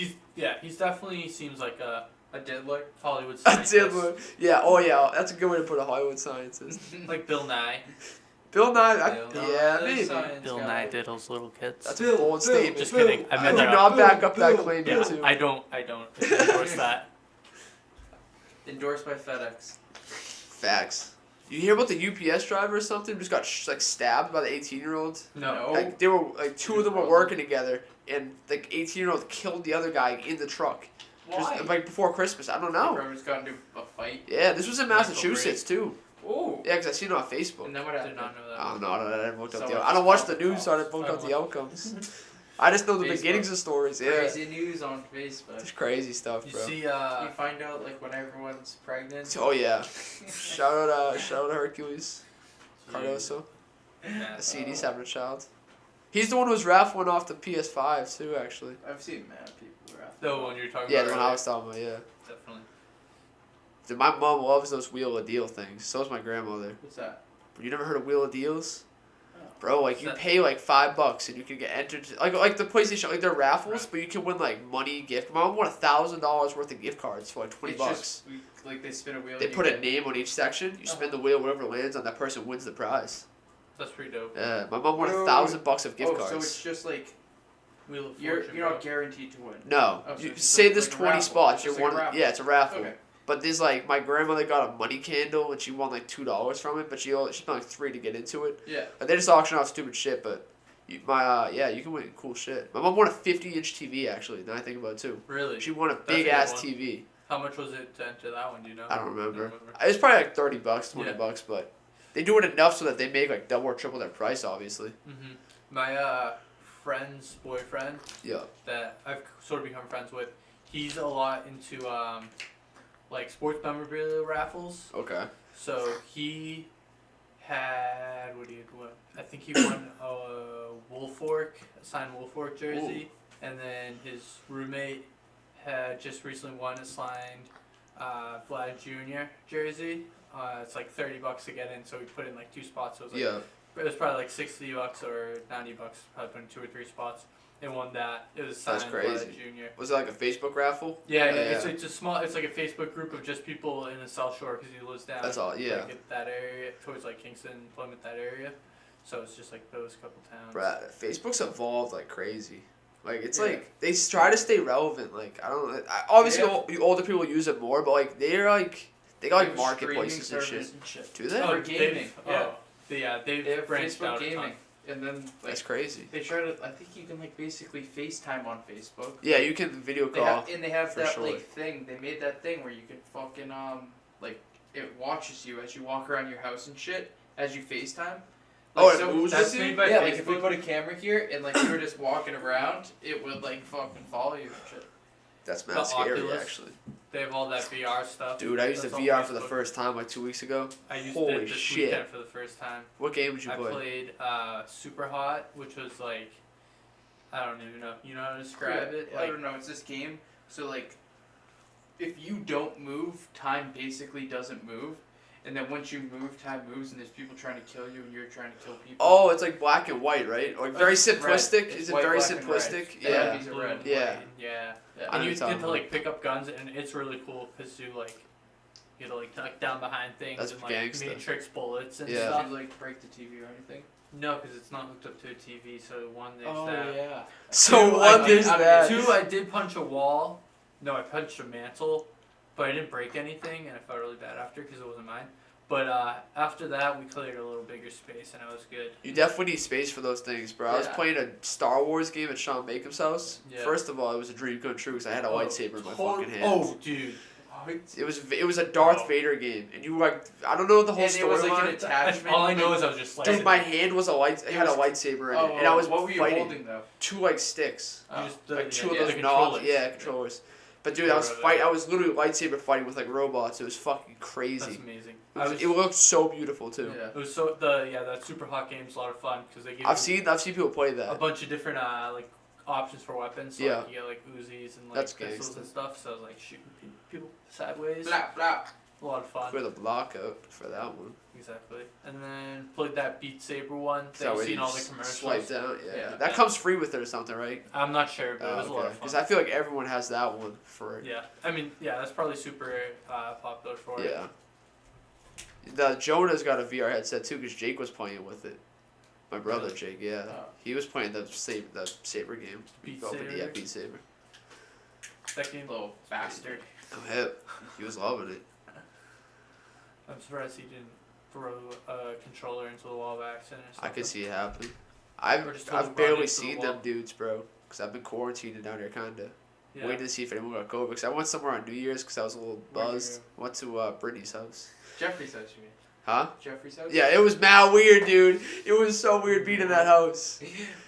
he's definitely seems like a diddler. Hollywood That's scientist. it. Yeah. Oh yeah. That's a good way to put a Hollywood scientist. Like Bill Nye. Bill Nye. Bill Yeah, Nye, maybe. science Bill guy. Nye diddles little kids. That's a bold statement. Just kidding. I I made do that not up. back up that Bill. claim Yeah, too. I don't endorse that. Endorsed by FedEx. Facts. You hear about the UPS driver or something who just got like stabbed by the 18-year-old? No. Like they were like two of them were working together, and the 18-year-old killed the other guy in the truck. Why? Just, like before Christmas. I don't They know. probably just got into a fight. Yeah, this was in Mental Massachusetts too. Oh. Yeah, because I seen it on Facebook. And then what I happened? did not know that. I don't know. I didn't look up the. Someone I don't watch the just news, so I didn't called look up the the outcomes. I just know the Facebook. beginnings of stories. Yeah, Crazy news on Facebook. it's crazy stuff, You bro. see, You find out like when everyone's pregnant. Oh yeah, shout out Hercules Cardoso. yeah. I see he's having a child. He's the one who was raffling off the PS5 too, actually. I've seen mad people rap. The one you're talking Yeah, about. the one I was talking about. Yeah. Definitely. Dude, my mom loves those Wheel of Deal things. So does my grandmother. What's that? You never heard of Wheel of Deals? Oh. Bro, like you That- pay like $5 and you can get entered to, like the PlayStation, like they're raffles, Right. but you can win like money gift. My mom won $1,000 worth of gift cards for like $20. It's just, like they spin a wheel. They and you put a get- name on each section. You spin the wheel, whatever lands on, that person wins the prize. That's pretty dope. Yeah, my mom won Wait, wait, $1,000 of gift Oh, cards. so it's just like Wheel of you're Fortune. not bro. guaranteed to win. No, Oh, so you it's just say like- there's like a 20 raffle. spots. It's You're just like a one. raffle. Yeah, it's a raffle. Okay. But there's like my grandmother got a money candle and she won like $2 from it, but she spent like $3 to get into it. Yeah. Like, they just auction off stupid shit, but you can win cool shit. My mom won a 50-inch TV actually. Now I think about it too. Really? She won a a good big ass one. TV. How much was it to enter that one? Do you know? I don't remember. Don't It was probably like $30, $20, Yeah. but they do it enough so that they make like double or triple their price, obviously. Mm-hmm. My friend's boyfriend Yeah. that I've sort of become friends with, he's a lot into like sports memorabilia raffles. Okay. So he had I think he won a signed Wolfork jersey, and then his roommate had just recently won a signed Vlad Jr. jersey. It's like $30 to get in, so we put in like 2 spots. So it was like, Yeah. it was probably like $60 or $90, probably put in 2 or 3 spots. and won that. It was That's signed by crazy. Junior. Was it like a Facebook raffle? Yeah, Yeah, it's yeah. it's a small. It's like a Facebook group of just people in the South Shore because he lives down. That's all. Yeah. Like at that area towards like Kingston, Plymouth, that area. So it's just like those couple towns. Bruh, Facebook's evolved like crazy. Like it's Yeah. like they try to stay relevant. Like I don't know. Obviously, Yeah. older people use it more, but like they're like they got They like have marketplaces and streaming shit. service and shit. Do they? For gaming, yeah. They've They have branched Facebook out a gaming, ton. and then like That's crazy. they try to. I think you can like basically FaceTime on Facebook. Yeah, you can video They call. have, and they have for that sure. like thing. They made that thing where you can fucking like it watches you as you walk around your house and shit as you FaceTime. Oh, Like, it moves that's with you? made by yeah, like if we Facebook. put a camera here and like you were just walking around, it would like fucking follow you and shit. That's The mad scary, Oculus. actually. They have all that VR stuff. Dude, I used the That's on VR for the Facebook. first time like 2 weeks ago. I used Holy it this shit. weekend for the first time. What game did you I play? played Super Hot, which was like, I don't even know. You know how to describe it? I Like, don't know. It's this game. So like, if you don't move, time basically doesn't move. And then once you move, time moves, and there's people trying to kill you, and you're trying to kill people. Oh, it's like black and white, right? Like very It's red. simplistic. It's Is it white, very black, and red. simplistic? Yeah. Yeah. These are red. blue, Yeah. white, yeah. Yeah. I know And you what you're get to talking like pick up guns, and it's really cool because you like, you get to like duck down behind things That's and like gangsta. matrix bullets and Yeah. stuff. Did you like break the TV or anything? No, because it's not hooked up to a TV. So one, there's Oh that. yeah. So Two, one I there's did, that. Two, I did punch a wall. No, I punched a mantle, but I didn't break anything, and I felt really bad after because it wasn't mine. But after that, we cleared a little bigger space, and it was good. You definitely need space for those things, bro. I was Yeah. playing a Star Wars game at Sean Bacon's house. Yeah. First of all, it was a dream come true because I had a lightsaber in my fucking hand. Oh, dude. It was a Darth Oh. Vader game, and you like I don't know the whole And it was like an storyline. attachment. All I know is I was just like, Dude, my hand was it had a lightsaber in it, and I was what were you fighting holding though? two like sticks, like two yeah, of the those knobs, controllers. yeah, controllers. But dude, I was Controller, I was literally lightsaber fighting with like robots. It was fucking That's crazy. amazing. It looked so beautiful too. Yeah. It was so that Super Hot game's a lot of fun because they give I've you seen people play a that. bunch of different like options for weapons. So Yeah. like you get like Uzis and like That's pistols gangsta. and stuff. So I was like shooting people sideways. Blah blah. A lot of fun. Clear the block out for that one. Exactly. And then played that Beat Saber one. So That you've where seen you all the just commercials. swipe down, yeah. Yeah. That comes free with it or something, right? I'm not sure, but it was a lot of fun. Because I feel like everyone has that one for Yeah, I mean, yeah, that's probably super popular for it. yeah. The Jonah's got a VR headset too because Jake was playing with it. My brother Really? Jake, yeah, Oh. he was playing the Saber game. Beat Oh, but Saber? yeah, Beat Saber. That game. Little bastard. I'm hip. He was loving it. I'm surprised he didn't throw a controller into the wall by accident or I something. could see it happening. Or just totally I've run barely into the seen wall. them dudes, bro. Because I've been quarantined down here, kinda. Yeah. Waiting to see if anyone got COVID. Because I went somewhere on New Year's because I was a little Where'd you buzzed. Went to Brittany's house. Jeffrey's house, you mean? Huh? Jeffrey's house? Yeah, it was mad weird, dude. It was so weird being in that house.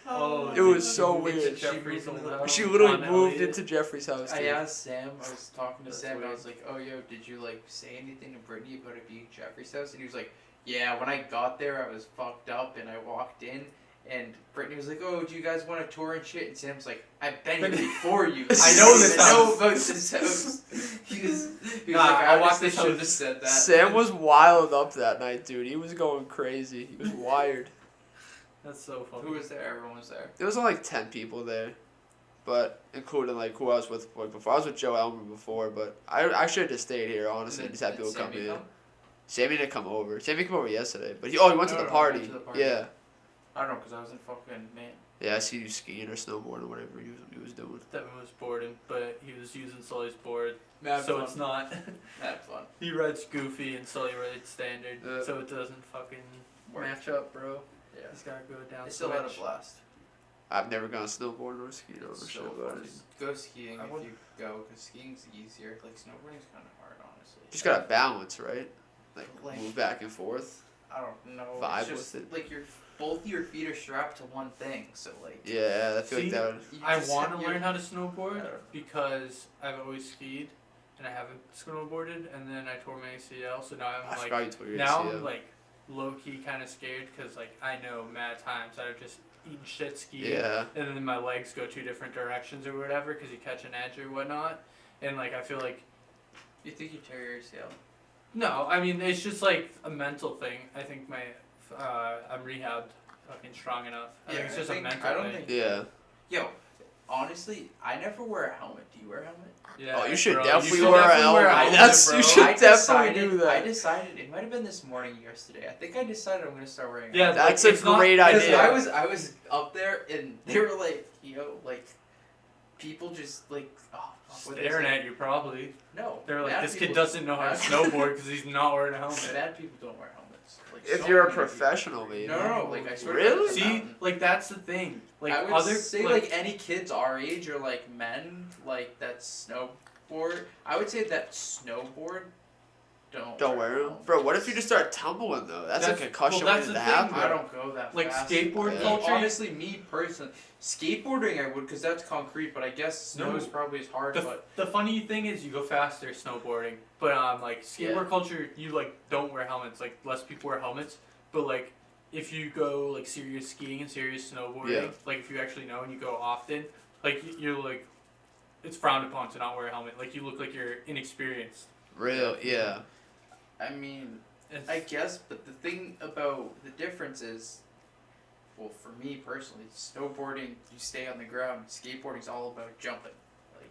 Oh, It was did so you weird. get Jeffrey's She moved old into house She literally on moved Elliott? into Jeffrey's house, I dude. asked Sam, I was talking to That's Sam, and I weird. was like, oh, yo, did you, like, say anything to Brittany about it being Jeffrey's house? And he was like, yeah, when I got there, I was fucked up, and I walked in, and Brittany was like, oh, do you guys want a tour and shit? And Sam's like, I've been here before you. I know this I know house." about this house. He was Nah, like, I I watched honestly this should house. have said that. Sam was wild up that night, dude. He was going crazy. He was wired. That's so funny. Who was there? Everyone was there. There was only like 10 people there. But including like who I was with like, before. I was with Joe Elmer before, but I should have just stayed here, honestly, and just had people come in. Sammy didn't come over. Sammy came over yesterday, but he went to No, the no, party. he went to the party. Yeah. I don't know, because I was in fucking, man. Yeah, I see you skiing or snowboarding or whatever he was doing. Devin was boarding, but he was using Sully's board, Mad so fun. it's not. Mad fun. He rides Goofy and Sully rides Standard, so it doesn't fucking Work. match up, bro. Yeah. He's gotta go down. They still had a switch. blast. I've never gone snowboarding or skiing. I don't know It's shit so about fun. it. Just go skiing I if would- you go, because skiing's easier. Like, snowboarding's kind of hard, honestly. Just gotta balance, right? Like- Move back and forth. I don't know. Vibe It's just, with it. like, both your feet are strapped to one thing, so, like... Yeah, I feel See, like that would. you I just want have to your- learn how to snowboard Yeah. because I've always skied and I haven't snowboarded, and then I tore my ACL, so now I I'm forgot like, you tore your now ACL. I'm like low key kind of scared because like I know mad times I've just eaten shit skiing, Yeah. and then my legs go two different directions or whatever because you catch an edge or whatnot, and like I feel like You think you tear your ACL? no, I mean it's just like a mental thing. I think my I'm rehabbed fucking strong enough. I think it's just a mental I don't thing. think... Yeah. Yo, honestly, I never wear a helmet. Do you wear a helmet? Yeah, Oh, you should bro, definitely should wear a definitely wear helmet. helmet, That's bro. you should I definitely decided, do that. I decided it might have been this morning, yesterday. I think I decided I'm gonna start wearing. Yeah, That's like, a it's not- great Because idea. I was up there and they were like, like, people just like, oh, fuck, what they Staring say? at you, probably. No, They're like, bad this kid people- doesn't know how to bad- snowboard because he's not wearing a helmet. Bad people don't wear helmets. Like, If so you're a many people. professional, maybe. No, like I swear. Really? To God, See, mountain. like that's the thing. Like I would other say like any kids our age or like men like that snowboard. I would say that snowboard Don't wear them, bro. What if you just start tumbling though? That's a concussion well, that's waiting to the thing, happen. I don't go that like fast. skateboard Yeah. culture. Honestly, me personally, skateboarding I would because that's concrete. But I guess snow is probably as hard. But The funny thing is you go faster snowboarding, but like skateboard Yeah. culture, you like don't wear helmets. Like less people wear helmets, but like if you go like serious skiing and serious snowboarding, Yeah. like if you actually know and you go often, like you're like, it's frowned upon to not wear a helmet. Like you look like you're inexperienced. Real, yeah. I mean, It's, I guess. But the thing about the difference is, well, for me personally, snowboarding you stay on the ground. Skateboarding's all about jumping. Like,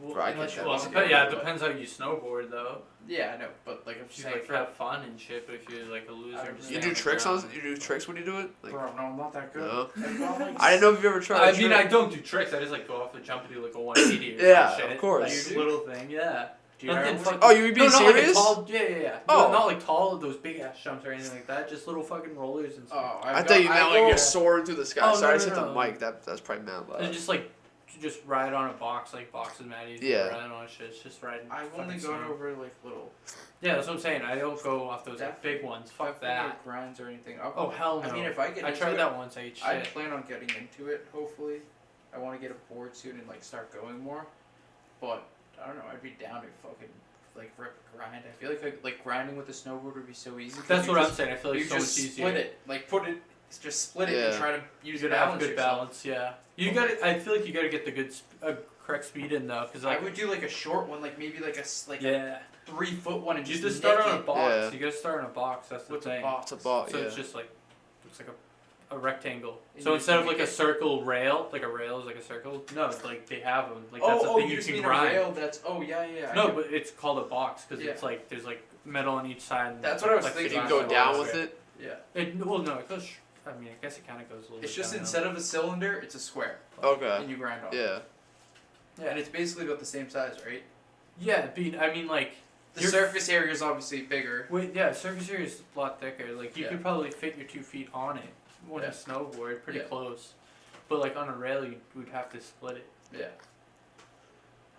well, Bro, I unless get you that. want but to, yeah, it but- depends how you snowboard though. Yeah, I know, but like I'm If just you saying like for have fun and shit, but if you're like a loser, I just really You stay do on the tricks ground. on? You do tricks when you do it? Like, bro, no, I'm not that good. no. I'm not, like, I didn't know if you ever tried. I a mean, trick. I don't do tricks. I just like go off the jump and do like a 180 or Yeah, some shit. of course. Like, You do? little thing, yeah. Do you Nothing know fucking. Oh, you being no, not serious? Like a tall, yeah. Oh. No, not like tall, those big ass jumps or anything like that. Just little fucking rollers and stuff. Oh, I thought you meant like go, you're soaring through the sky. Oh, Sorry, no, I said no, the no. mic. That's probably mad loud. And just ride on a box. Like boxes, mad easy. Yeah. Riding on shit. It's just riding. I've only fucking gone snow. over like little. Yeah, that's what I'm saying. I don't go off those like, Definitely- big ones. Fuck definitely that. no grinds or anything. Oh hell no. I mean, if I get I into tried it, that once. I ate shit. I plan on getting into it. Hopefully, I want to get a board soon and like start going more. But I don't know. I'd be down to fucking like rip a grind. I feel like grinding with a snowboard would be so easy. 'cause That's you what just, I'm saying. I feel like you it's so much just easier. split it, like put it, just split it Yeah. and try to You use gotta have balance good yourself. balance. Yeah. You got to I feel like you gotta get the good, correct speed in though, because I like. would do like a short one, like maybe like a Yeah. 3 foot one, and You just just start nick on a it. box. Yeah. You gotta start on a box. That's the What's a thing. box? It's a ball, So yeah. it's just like looks like a rectangle. And So you instead of make like a it- circle rail, like a rail is like a circle. No, it's like they have them. Like that's Oh, a thing you you just can mean grind. a rail that's. Oh yeah, yeah. I No, get- but it's called a box because Yeah. it's like there's like metal on each side. And That's what I was like, thinking. You It's can not go a down box, with right? it. Yeah. Well, no, it goes. I mean, I guess it kind of goes a little. It's bit just downhill. instead of a cylinder, it's a square, Okay. and you grind off. Yeah. And it's basically about the same size, right? Yeah, I mean, like. The Your- surface area is obviously bigger. Wait, yeah, surface area is a lot thicker. Like you Yeah. could probably fit your 2 feet on it on Yeah. a snowboard, pretty Yeah. close. But like on a rail, you would have to split it. Yeah.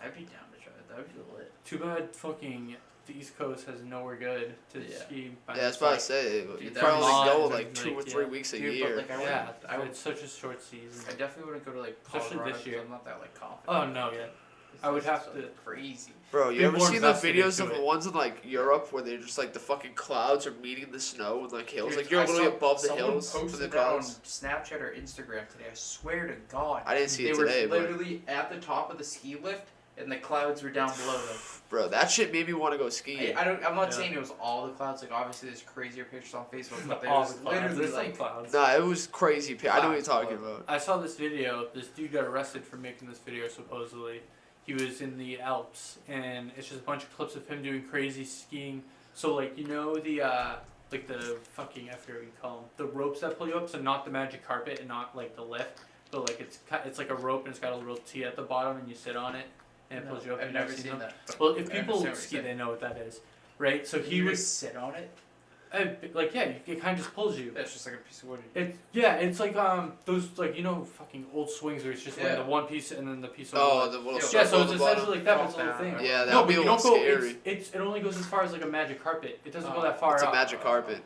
I'd be down to try it. That would be lit. Too bad fucking the East Coast has nowhere good to Yeah. ski. Yeah, that's what I say. You Dude, probably that only go was- like 2 or like, 3 yeah. weeks a Dude, year. but like I Yeah, wouldn't. I would. it's such a short season. I definitely wouldn't go to like Especially Colorado. this year. 'Cause I'm not that like confident. Oh no, yeah. It's I would just have so to- Crazy. Bro, you Be ever more seen the invested videos of into the it. ones in like Europe where they're just like the fucking clouds are meeting the snow and like hills? Dude, Like you're I literally saw above the someone hills for posted the that on clouds. Snapchat or Instagram today. I swear to God. I didn't see They it were today, but literally at the top of the ski lift, and the clouds were down below them. bro, that shit made me want to go skiing. I'm not Yeah. saying it was all the clouds. Like obviously, there's crazier pictures on Facebook, but All there's the clouds. literally There's some like. clouds. Nah, it was crazy. I know what you're Clouds, talking but- about. I saw this video. This dude got arrested for making this video. Supposedly, he was in the Alps, and it's just a bunch of clips of him doing crazy skiing. So like the like the fucking I forget what you call them, the ropes that pull you up. So not the magic carpet and not like the lift, but like it's like a rope and it's got a little T at the bottom and you sit on it and it pulls you up. I've You've never seen seen them? that. but Well, if I people understand what ski, you're they know what that is, right? So saying. he You was just sit on it. like yeah, it kind of just pulls you. It's just like a piece of wood. It's like those like fucking old swings where it's just like Yeah. the one piece and then the piece of Oh, wood. the little Yeah, Yeah, circle so on it's the bottom. essentially like that, but it's a Fuck little that. thing. Yeah, that No, would be but a you little don't go. scary. It only goes as far as like a magic carpet. It doesn't go Oh, that far It's a up. magic carpet.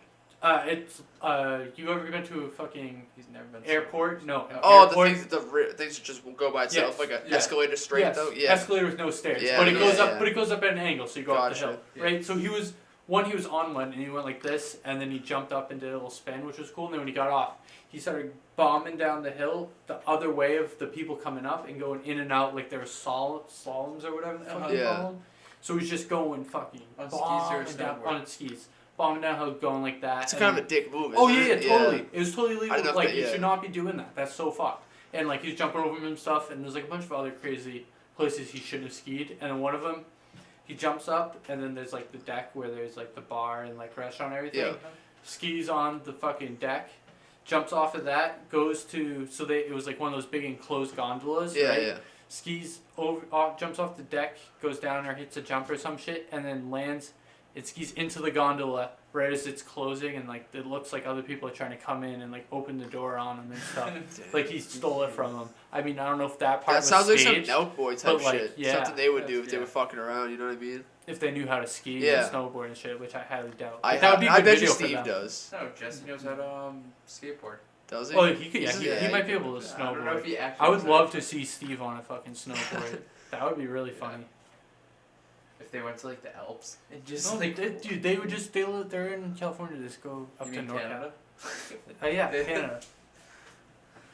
You ever been to a fucking He's never been. airport? No. an Oh, the airport. things that things that just will go by itself, Yes, like an yeah. escalator straight Yes, though. Yeah. escalator with no stairs. Yeah, but it goes yeah, up. yeah. But it goes up at an angle, so you go up the Gotcha. hill, Yeah. right? So he was on one, and he went like this, and then he jumped up and did a little spin, which was cool. And then when he got off, he started bombing down the hill the other way of the people coming up and going in and out like there were slaloms or whatever the fuck you Yeah. call them. So he's just going fucking On skis or bombing down snowboard? on skis, bombing down hill, going like that. It's and kind then- of a dick move. Oh isn't yeah, it? totally. It was totally I legal. didn't know Like that, you yeah. should not be doing that. That's so fucked. and like he's jumping over him and stuff, and there's like a bunch of other crazy places he shouldn't have skied, and in one of them, he jumps up, and then there's like the deck where there's like the bar and like restaurant and everything. Yeah. Skis on the fucking deck, jumps off of that, goes to it was like one of those big enclosed gondolas, Yeah, right? yeah. Skis jumps off the deck, goes down or hits a jump or some shit, and then lands. It skis into the gondola right as it's closing, and like it looks like other people are trying to come in and like open the door on him and stuff. Like he stole it from them. I mean, I don't know if that part That was sounds like some staged, Nelk Boy type but, like, shit. yeah. Something they would do if they Yeah. were fucking around. You know what I mean? if they knew how to ski Yeah. and snowboard and shit, which I highly doubt. I But that would be a I good bet you video for Steve them. does. No, Jesse knows how to skateboard. Does he? Oh, he could. Yeah, Yeah, he might be he able to I don't know if snowboard. he actually. I would knows love how to see Steve on a fucking snowboard. That would be really funny. If they went to like the Alps and just No, like. dude, they would just they're in California. Just go up You to mean North Canada? Yeah, Canada.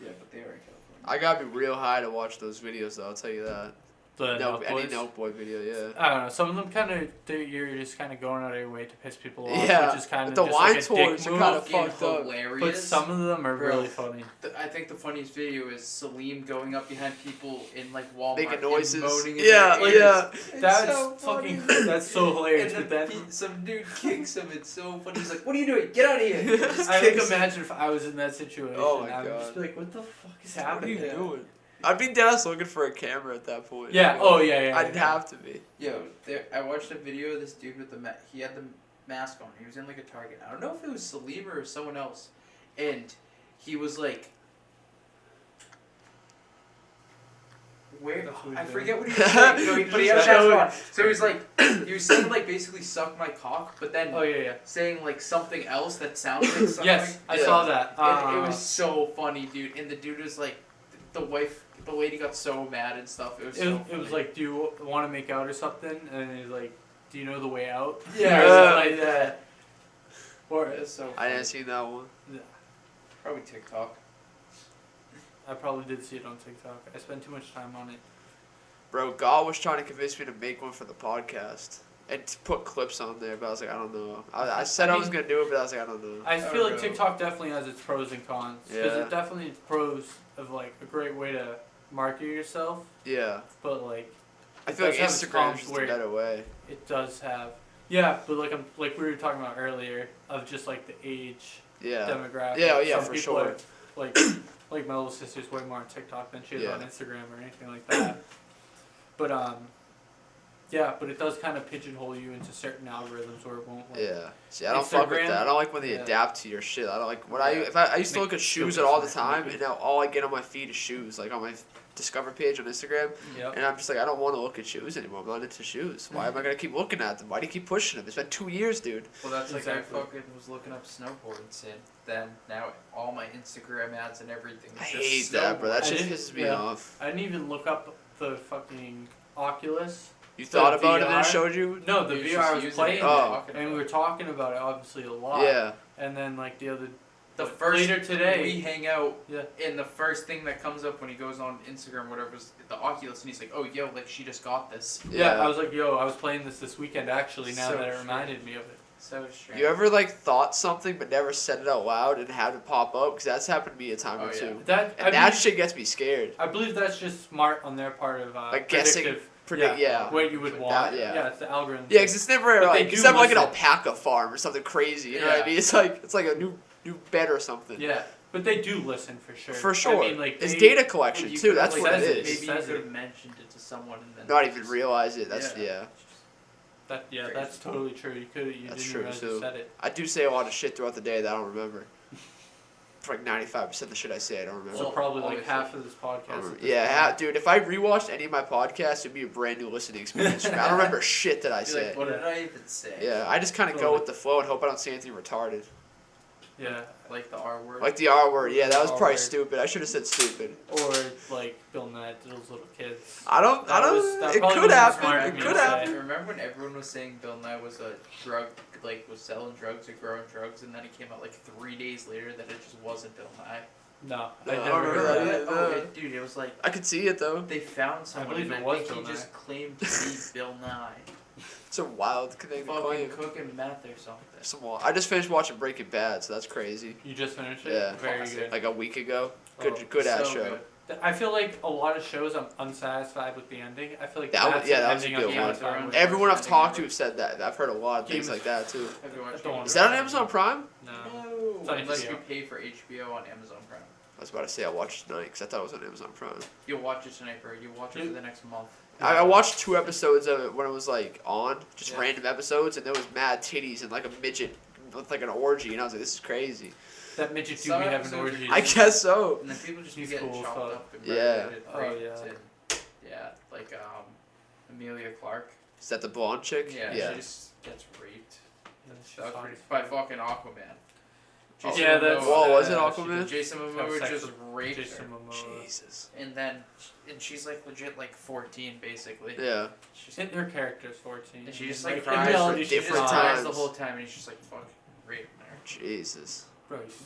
Yeah, but they are in California. I gotta be real high to watch those videos, though. I'll tell you that. The No, Nelk any Boys. Nelk Boy video, yeah. I don't know. Some of them kind of you're just kind of going out of your way to piss people off, Yeah, which is kind of the just wine like a tours dick are move. kinda Fucking fucked up. hilarious. But some of them are Bro. really funny. I think the funniest video is Salim going up behind people in like Walmart Making and noises. moaning in Yeah, their ears. yeah. It's That's so funny. fucking. That's so hilarious. And But then then some dude kicks him. It's so funny. He's like, "What are you doing? Get out of here!" Just I kicks can him. imagine if I was in that situation. Oh my I would just God. be like, "What the fuck is What are happening?" you doing? I'd be dead ass looking for a camera at that point. Yeah. Oh yeah. Yeah. I'd yeah. have to be. Yo, I watched a video of this dude with he had the mask on. He was in like a Target. I don't know if it was Salim or someone else, and he was like, where That's what he's I doing. forget what he was saying. No, but he had a mask on. So he's like, he was saying like basically suck my cock, but then Oh yeah. saying like something else that sounds like something. Yes, I Yeah. saw that. And it was so funny, dude. And the dude was like, the lady got so mad and stuff. It was so It was funny. like, do you want to make out or something? And he's like, do you know the way out? Yeah. Or something like that. Or It's so I funny. didn't see that one. Probably TikTok. I probably did see it on TikTok. I spent too much time on it. Bro, God was trying to convince me to make one for the podcast and to put clips on there, but I was like, I don't know. I said I was mean- going to do it, but I was like, I don't know. I feel like know. TikTok definitely has its pros and cons. Because Yeah. it definitely has pros of like a great way to market yourself, Yeah. but like I It feel like does have its Instagram's cons just a where- better way. it does have. Yeah, but like we were talking about earlier of just like the age Yeah. demographic. Yeah, oh, yeah, Some for people sure. are, like my little sister's way more on TikTok than she is Yeah. on Instagram or anything like that. But yeah, but it does kind of pigeonhole you into certain algorithms where it won't. Like, Yeah. See, I don't fuck with Instagram? that. I don't like when they Yeah. adapt to your shit. I don't like when Yeah. I used to Make look at shoes stupid all the stuff. time, and now all I get on my feed is shoes, like on my Discover page on Instagram, Yep. and I'm just like, I don't want to look at shoes anymore. I'm not into shoes. Why am I gonna keep looking at them? Why do you keep pushing them? It's been 2 years, dude. Well, that's like Exactly. I fucking was looking up snowboards and then now all my Instagram ads and everything. Is I just hate that, bro. That I shit didn't- pisses me yeah. off. I didn't even look up the fucking Oculus. You thought about it and VR? it showed you? No, the You're VR just was using playing it it, Oh. talking and we about were it. talking about it obviously a lot. Yeah. And then like the other The like, first later today. we hang out, Yeah. and the first thing that comes up when he goes on Instagram, whatever, is the Oculus, and he's like, "Oh, yo, like she just got this." Yeah, Yeah. I was like, yo, I was playing this weekend actually. Now So that it true. reminded me of it. So strange. You ever like thought something but never said it out loud and had it pop up? Because that's happened to me a time Oh, or yeah. two. That And I that believe, shit gets me scared. I believe that's just smart on their part of Like guessing, predictive, predict, yeah. what you would want. yeah. It's the algorithm. Yeah, because it's never But they like do it's never like an listen. alpaca farm or something crazy. You know what I Yeah. mean? It's like a new bed or something. Yeah, but they do listen for sure. For sure. I mean, like It's they- data collection You too. could've, That's like, what it says it, is. Maybe you Says could it. have mentioned it to someone and then Not even realize it. That's yeah. Yeah, Crazy. that's totally true. You That's didn't true, realize too. you said it. I do say a lot of shit throughout the day that I don't remember. For like 95% of the shit I say, I don't remember. So probably like obviously. half of this I podcast. don't remember. at this Yeah, point. dude. If I rewatched any of my podcasts, it'd be a brand new listening experience. for me. I don't remember shit that I Be say. like, what did I even say? Yeah, I just kind of go Totally. with the flow and hope I don't say anything retarded. Yeah, Like the R word. Like the R word. Yeah, that was R probably word. stupid. I should have said stupid. or like Bill Nye, those little kids. I don't. That It probably could wasn't smart happen. of It me could to say. happen. Remember when everyone was saying Bill Nye was a drug, like was selling drugs or growing drugs, and then it came out like 3 days later that it just wasn't Bill Nye. No, No, I I never don't heard remember that. that. Oh, no. dude, it was like I could see it though. they found someone believe and it I was think Bill he Nye. just claimed to be Bill Nye. It's a wild thing to Fucking claim. cooking meth or something. I just finished watching Breaking Bad, so that's crazy. You just finished it. Yeah. Very Classic. good. Like a week ago. Oh, Good ass so show. good. I feel like a lot of shows I'm unsatisfied with the ending. I feel like That that's was- yeah, an that was a ending good I'm one. satisfied with. Everyone I've Worst talked to ending have said that. I've heard a lot of things Game like that too. Have you watched Don't Game Is of that on Thrones? Amazon Prime? No. No, It's on unless HBO. you pay for HBO on Amazon Prime. I was about to say I watched it tonight because I thought it was on Amazon Prime. You'll watch it tonight, bro. You'll watch it for the next month. I watched 2 episodes of it when it was like on, just Yeah. random episodes, and there was mad titties and like a midget with like an orgy, and I was like, this is crazy. That midget do Some be having episodes are orgies. I guess so. And then people just be He's getting cool as chopped fuck. up and Yeah. murdered, Oh, raped, yeah. and yeah, like Amelia Clark. Is that the blonde chick? Yeah, Yeah. she just gets raped. Yeah, it's just That was hard pretty, to by find. fucking Aquaman. Oh. Yeah, that's. Whoa, was it she Aquaman? did Jason have Momoa sex just with raped Jason her. Momoa. Jesus. And then, and she's like legit like 14 basically. Yeah. She's, And her character's 14. and she just Like, like in cries, reality, she she's just different not. cries times. the whole time, and he's just like fucking raping her. Jesus. Bro, he's,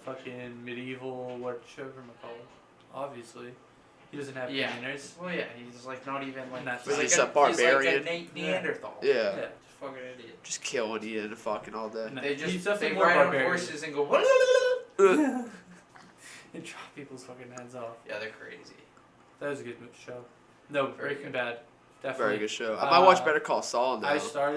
fucking medieval, whatever called. Obviously. He doesn't have Yeah. manners. Well, yeah, he's like not even like That's he's right. like He's a barbarian. He's like a Neanderthal. Yeah. Yeah. Just fucking idiot. Just killing, eating, fucking all day. No, They he's just definitely they more ride on barbarian. horses and go. And chop people's fucking heads off. Yeah, they're crazy. That was a good show. No, Very Breaking good. Bad. Definitely. Very good show. I might watch Uh, Better Call Saul now. I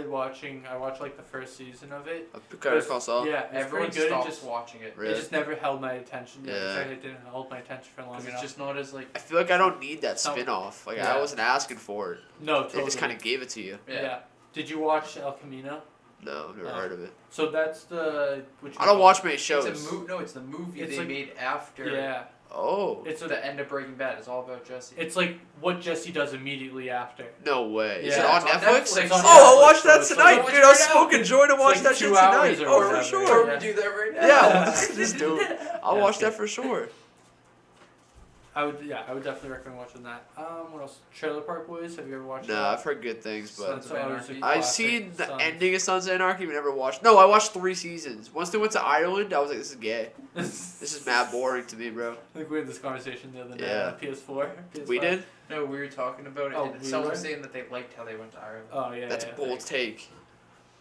watched like the first season of it. Better Call Saul? Yeah, it's Everyone pretty good. stops It just, watching it Really? it just never held my attention. Yeah. It didn't hold my attention for long because enough. it's just not as like. I feel like I don't need that No. spin-off. Like, Yeah. I wasn't asking for it. No, They totally. just kind of gave it to you. Yeah. Did you watch El Camino? No, I've never Oh. heard of it. So that's the. I don't watch many shows. It's a no, it's the movie It's they like- made after Yeah. Oh. It's the end of Breaking Bad. It's all about Jesse. It's like what Jesse does immediately after. No way. Is Yeah. it on It's on Netflix? Netflix. It's on Oh, I'll Netflix, watch so that it's tonight, like- dude. I was Watch it smoking joy to watch like that shit 2 hours tonight. or Oh, for whatever. sure. Yeah. do that right now. Yeah, let's do it. I'll Yeah, watch okay. that for sure. I would definitely recommend watching that. What else? Trailer Park Boys. Have you ever watched Nah, that? I've heard good things, but Sons of always a Anarchy. I've classic. seen the Sons. ending of Sons of Anarchy, but never watched. No, I watched 3 seasons. Once they went to Ireland, I was like, this is gay. This is mad boring to me, bro. I think we had this conversation the other day Yeah. on PS4. PS5. We did? No, we were talking about it, Oh, and we someone were? was saying that they liked how they went to Ireland. Oh yeah. That's yeah. a bold take.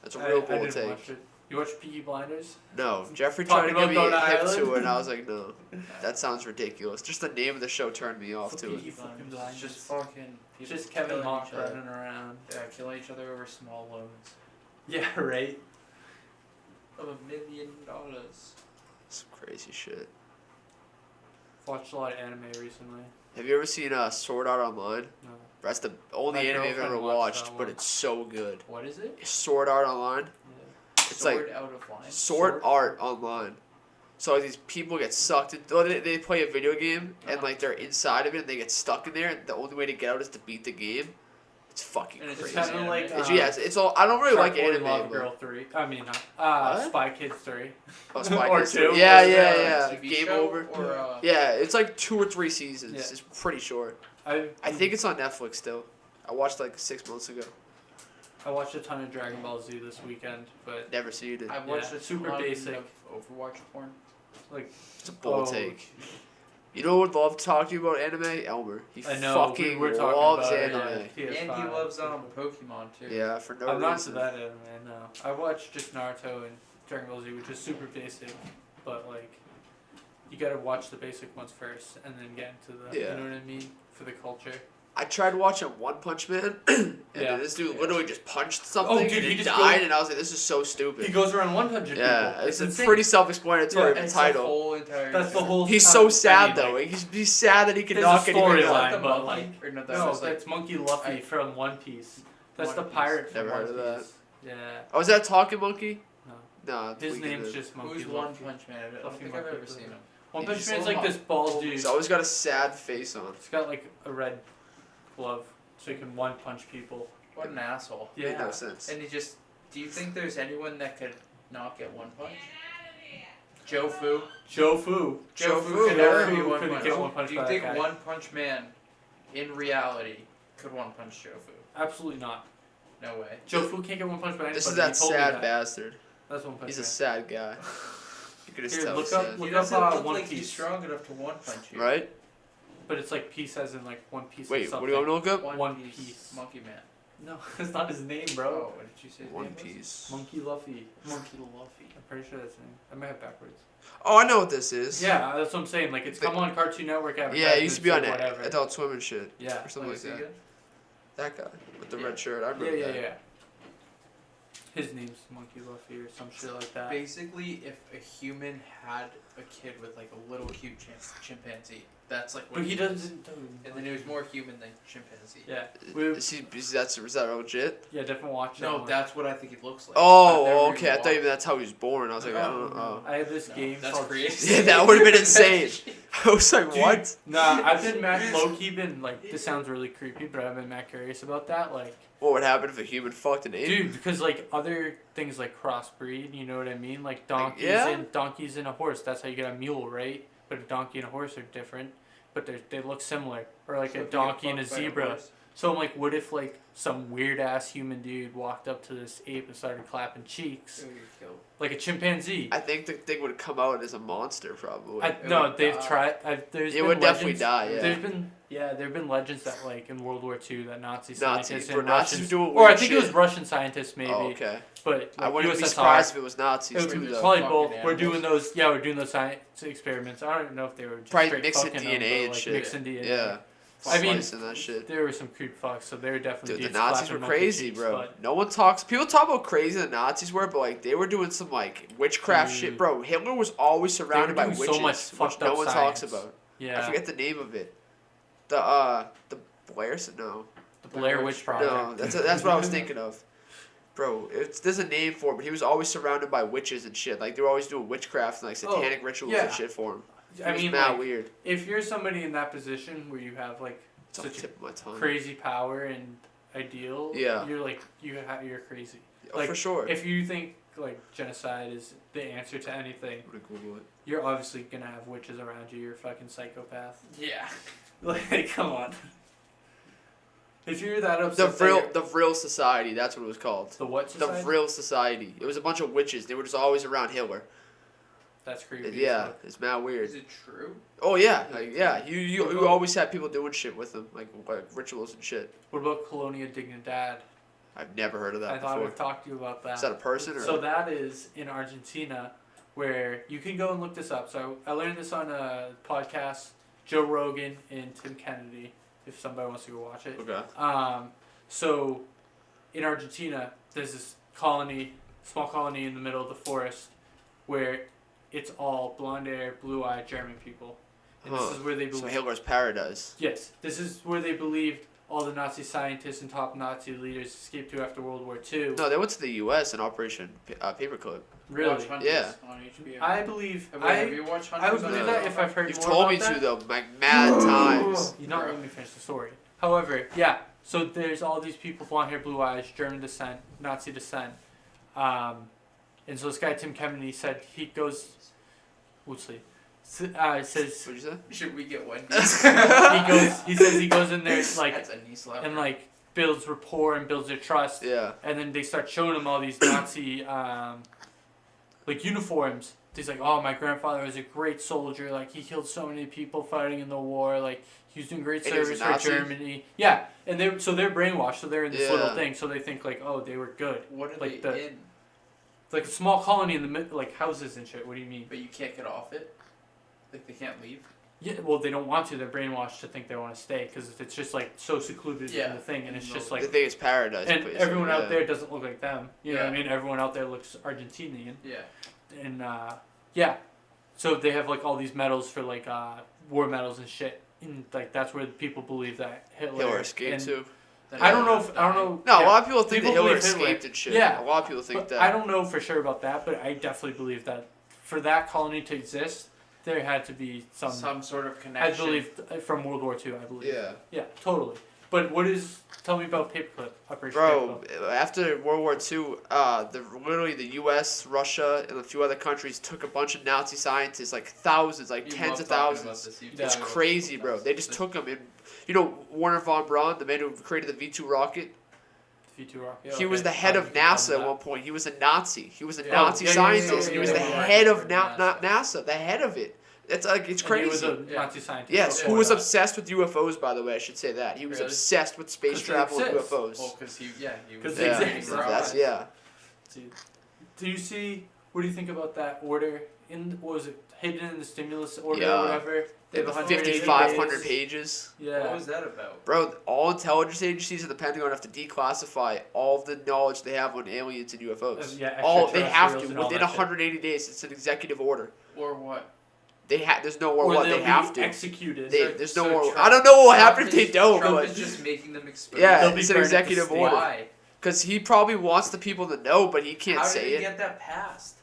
That's a I real didn't bold take. watch it. You watch Peaky Blinders? No, Jeffrey Talking tried to give me about a going to hip to Ireland? it, and I was like, no. That sounds ridiculous. Just the name of the show turned me off to Peaky it. fucking It's Blinders. just fucking. It's people just Kevin killing Hawk each other. running around. Yeah, killing each other over small loans Yeah, right. of $1 million. Some crazy shit. Watched a lot of anime recently. Have you ever seen Sword Art Online? No. That's the only My anime I've girlfriend ever watched watched, that but one. it's so good. What is it? Sword Art Online. Yeah. It's Sword like out of line. Sword Sword? Art Online. So these people get sucked in. Well, they play a video game and Uh-huh. like they're inside of it and they get stuck in there and the only way to get out is to beat the game. It's fucking And it's crazy. It's kind of anime. like It's, yeah, it's all. I don't really Shark like Boy anime. Lava but- Girl 3. I mean, What? Spy Kids 3. Oh, Spy Or Kids 2. too. Yeah, Is it yeah, a yeah. TV Game show over. Or, Yeah, it's like 2 or 3 seasons. Yeah. It's pretty short. I think it's on Netflix still. I watched like 6 months ago. I watched a ton of Dragon Ball Z this weekend, but Never seen it. I watched Yeah, a super ton basic. of Overwatch porn. like It's a bold oh, take. You know who would love to talk to you about anime? Elmer. He I know fucking we were talking loves about it, anime. yeah, PS5. And he loves Pokemon too. Yeah, for no I'm not to reason. that anime, no. I watched just Naruto and Dragon Ball Z, which is super basic, but like, you gotta watch the basic ones first, and then get into the, Yeah. you know what I mean, for the culture. I tried watching One Punch Man, and Yeah. this dude literally just punched something Oh, dude, and he it just died, goes- and I was like, this is so stupid. He goes around 100 yeah, people. it's insane. pretty self-explanatory. Yeah, the it's title. The whole entire That's the whole. He's so sad I mean, though. like, He's sad that he can there's knock a anyone storyline. out. The but, monkey? like, Or no, that No, was like that's Monkey Luffy I- from One Piece. That's One the Piece. pirate from Never One heard of that. Piece. Yeah. Oh, is that Talking Monkey? No. No, His we name's did. just Monkey who's One Luffy. Punch Man? I don't Luffy think I've Monkey ever Luffy. seen him. One He's Punch so Man's like hot. this bald dude. He's always got a sad face on. He's got like a red glove, so he can one punch people. What an asshole. Made no Yeah. sense. And he just. Do you think there's anyone that could not get one punch? Joe Fu. Joe Fu. Joe Fu, Fu could yeah. never Fu be one couldn't punch. get one punch Do you by think that guy. One Punch Man, in reality, could one punch Joe Fu? Absolutely not. No way. Joe Fu can't get one punch by anybody. This is He that told me sad that. bastard. That's One Punch He's a Man. sad guy. You could just Here, tell look he's up- sad. look He doesn't look One like he's Piece. strong enough to one punch you. Right? But it's like piece as in like one piece of Wait, something. what do you want me to look up? One Piece. Monkey Man. No, it's not his name, bro. Oh, what did you say? his One name was? Piece. Monkey Luffy. Monkey Luffy. I'm pretty sure that's his name. I might have backwards. Oh, I know what this is. Yeah, that's what I'm saying. Like, it's come on Cartoon Network Yeah, it used to be on whatever. Adult Swim and shit. Yeah. Or something like that. Good? That guy with the Yeah. red shirt. I Yeah, remember yeah, that. yeah. His name's Monkey Luffy or some shit like that. Basically, if a human had a kid with like a little cute chimpanzee, that's like what But he is. doesn't. And then it was more human than chimpanzee. Yeah. Is that legit? Yeah, definitely watch that No, one. that's what I think it looks like. Oh, I've never okay. even I thought even watched that's how he was born. I was like, I don't know. I have this it. game That's called crazy. Yeah, that would have been insane. I was like, Dude, what? Nah, I've been low-key been like, this sounds really creepy, but I've been mad curious about that. Like, What would happen if a human fucked an ape? dude, because like other things like crossbreed, you know what I mean? Like donkeys yeah. donkeys and a horse. That's how you get a mule, right? But a donkey and a horse are different, but they look similar. Or like So a if you get donkey and a fucked by zebra. horse- So I'm like, what if like some weird ass human dude walked up to this ape and started clapping cheeks, It would get killed. like a chimpanzee? I think the thing would come out as a monster, probably. No, would they've die. tried. There's It been would definitely legends- die, yeah. There've been legends that like in World War II that Nazi Nazis, scientists bro, and Nazis Russians, doing or I weird think shit. it was Russian scientists maybe, Oh, okay. but I like, wouldn't be USSR. surprised if it was Nazis It too, was though. probably Fucking both. We're animals. doing those. Yeah, we're doing those science experiments. I don't know if they were just Probably straight mixing fucking DNA them, and but, like, shit. Mixing DNA. Yeah. I mean, Slicing that shit. there were some creep fucks, so they were definitely. Dude, the dudes Nazis were clapping monkey crazy, cheeks, bro. but- No one talks. People talk about crazy the Nazis were, but like they were doing some like witchcraft shit, Dude. bro. Hitler was always surrounded by doing so witches, much which fucked no up one science. talks about. Yeah, I forget the name of it. The Blair? No, the Blair Witch Project. no, that's what I was thinking of. Bro, there's a name for it, but he was always surrounded by witches and shit. Like they were always doing witchcraft and like satanic rituals yeah. and shit for him. It I was mean, mad like, weird. if you're somebody in that position where you have like It's on the such a tip of my tongue. crazy power and ideal, Yeah. you're like you're crazy. Oh, like, for sure. If you think like genocide is the answer to anything, I'm gonna Google it. you're obviously gonna have witches around you. You're a fucking psychopath. Yeah. Like, come on. If you're that upset, The Vril Society. That's what it was called. the what The society? Vril Society. It was a bunch of witches. They were just always around Hitler. That's creepy. Yeah, it's mad Is weird. it true? Oh yeah, like, yeah. You always had people doing shit with them, like rituals and shit. What about Colonia Dignidad? I've never heard of that I thought before. I'd talk to you about that. Is that a person or? So that is in Argentina, where you can go and look this up. So I learned this on a podcast, Joe Rogan and Tim Kennedy, if somebody wants to go watch it. Okay. So in Argentina, there's this colony, small colony in the middle of the forest, where it's all blonde-haired, blue-eyed German people. And Huh. this is where they So believe. Hitler's paradise. Yes, this is where they believed all the Nazi scientists and top Nazi leaders escaped to after World War II. No, they went to the U.S. in Operation Paperclip. Really? Watch Hunters Yeah. on HBO. I believe. Have you watched Hunters? I would on believe No. that if I've heard You've more told about me that. to though, like mad times. You're not Bro. letting me finish the story. However, yeah. So there's all these people, blonde hair, blue eyes, German descent, Nazi descent, and so this guy Tim Kennedy said he goes. Says What'd you say? Should we get Wendy's? he says he goes in there like That's a knee slapper. and like builds rapport and builds their trust. Yeah. And then they start showing him all these Nazi, like uniforms. He's like, oh, my grandfather was a great soldier. Like, he killed so many people fighting in the war. Like, he was doing great And he was a service for Nazi? Germany. Yeah, and they're brainwashed. So they're in this little Yeah. thing. So they think like, oh, they were good. What are like they the- in? It's like a small colony in the mid, like houses and shit. What do you mean? But you can't get off it? Like they can't leave? Yeah, well, they don't want to. They're brainwashed to think they want to stay because it's just like so secluded in Yeah. the thing, and it's just They like. think it's paradise. And basically, everyone yeah. out there doesn't look like them. You know what I Yeah. mean? Everyone out there looks Argentinian. Yeah. And yeah, so they have like all these medals for like war medals and shit, and like that's where people believe that Hitler escaped and- too. Then I don't know. they're I don't dying. know. No, yeah, a lot of people think People that Hitler believe Hitler. escaped and shit. Yeah. A lot of people think but that. I don't know for sure about that, but I definitely believe that for that colony to exist, there had to be some. sort of I connection. believe from World War II. I believe. Yeah. Yeah, totally. But what is? Tell me about Paperclip. Operation Bro, Paperclip. after World War II, literally the U.S., Russia, and a few other countries took a bunch of Nazi scientists, like thousands, like You tens love of talking about thousands. this. You Yeah. It's talk about crazy, this bro. sometimes. They just took them. Warner von Braun, the man who created the V2 rocket. V2 Rock. He was the head of NASA at one point. He was a Nazi. He was a Yeah. Nazi Yeah, yeah, scientist, yeah, and he was yeah, the yeah, head yeah. of NASA, the head of it. It's And he crazy. was a Nazi scientist. Yes, who before was that. obsessed with UFOs, by the way. I should say that he was Really? obsessed with space 'Cause they travel and exist. UFOs. Well, because he was 'Cause they Yeah, exist. reading that's robots. Dude, do you see? What do you think about that order? What was it hidden in the stimulus order Yeah. or whatever? They have 180 5,500 pages. Yeah. What was that about? Bro, all intelligence agencies and the Pentagon have to declassify all of the knowledge they have on aliens and UFOs. Yeah, All they have extraterrestrials to and all within that shit. 180 days. It's an executive order. Or what? There's no more Or what they'll they have be to. executed. There's no So more. Trump- I don't know what will Trump happen if they is- don't. Trump but- is just making them expose. Yeah, They'll be it's an burned at the executive stake. order. Why? Because he probably wants the people to know, but he can't How say did he it. get that passed?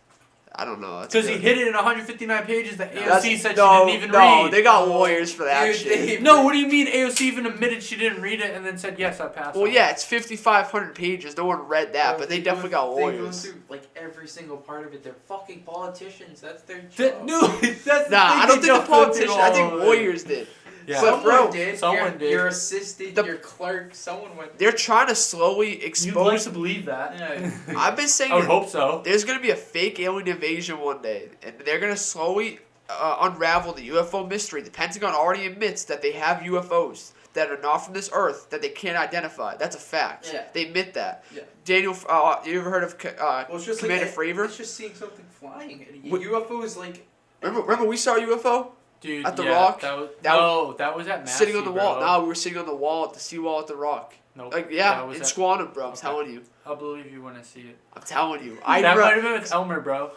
I don't know. That's Because he good. hid it in 159 pages that That's- AOC said no, she didn't even no, read. they got lawyers for that Dude, shit. No, what do you mean AOC even admitted she didn't read it and then said, yes, I passed Well, on it? yeah, it's 5,500 pages. No one read that, Bro, but they definitely got They go lawyers. through like every single part of it. They're fucking politicians. That's their That, job. no, that's the Nah, thing, I don't they think the go through politicians. all I think of it. lawyers did. Yeah. But, Someone bro, did. someone did. Your assistant, The- your clerk, someone went. They're trying to slowly You'd like expose. to believe that. Yeah. I've been saying I would it. hope so. There's gonna be a fake alien invasion one day, and they're gonna slowly unravel the UFO mystery. The Pentagon already admits that they have UFOs that are not from this Earth that they can't identify. That's a fact. Yeah. They admit that. Yeah. Daniel, you ever heard of Well, it's just Commander like Fravor? It's just seeing something flying. And What- UFO is like. Remember we saw a UFO Dude, At the yeah, Rock? That was, That no, that was at Massey, sitting on the wall. bro. No, we were sitting on the wall at the seawall at the Rock. Nope. Like yeah, that was in at- Squantum, bro. I'm Okay. telling you. I'll believe you when I see it. I'm telling you. that might have I been with Elmer, bro.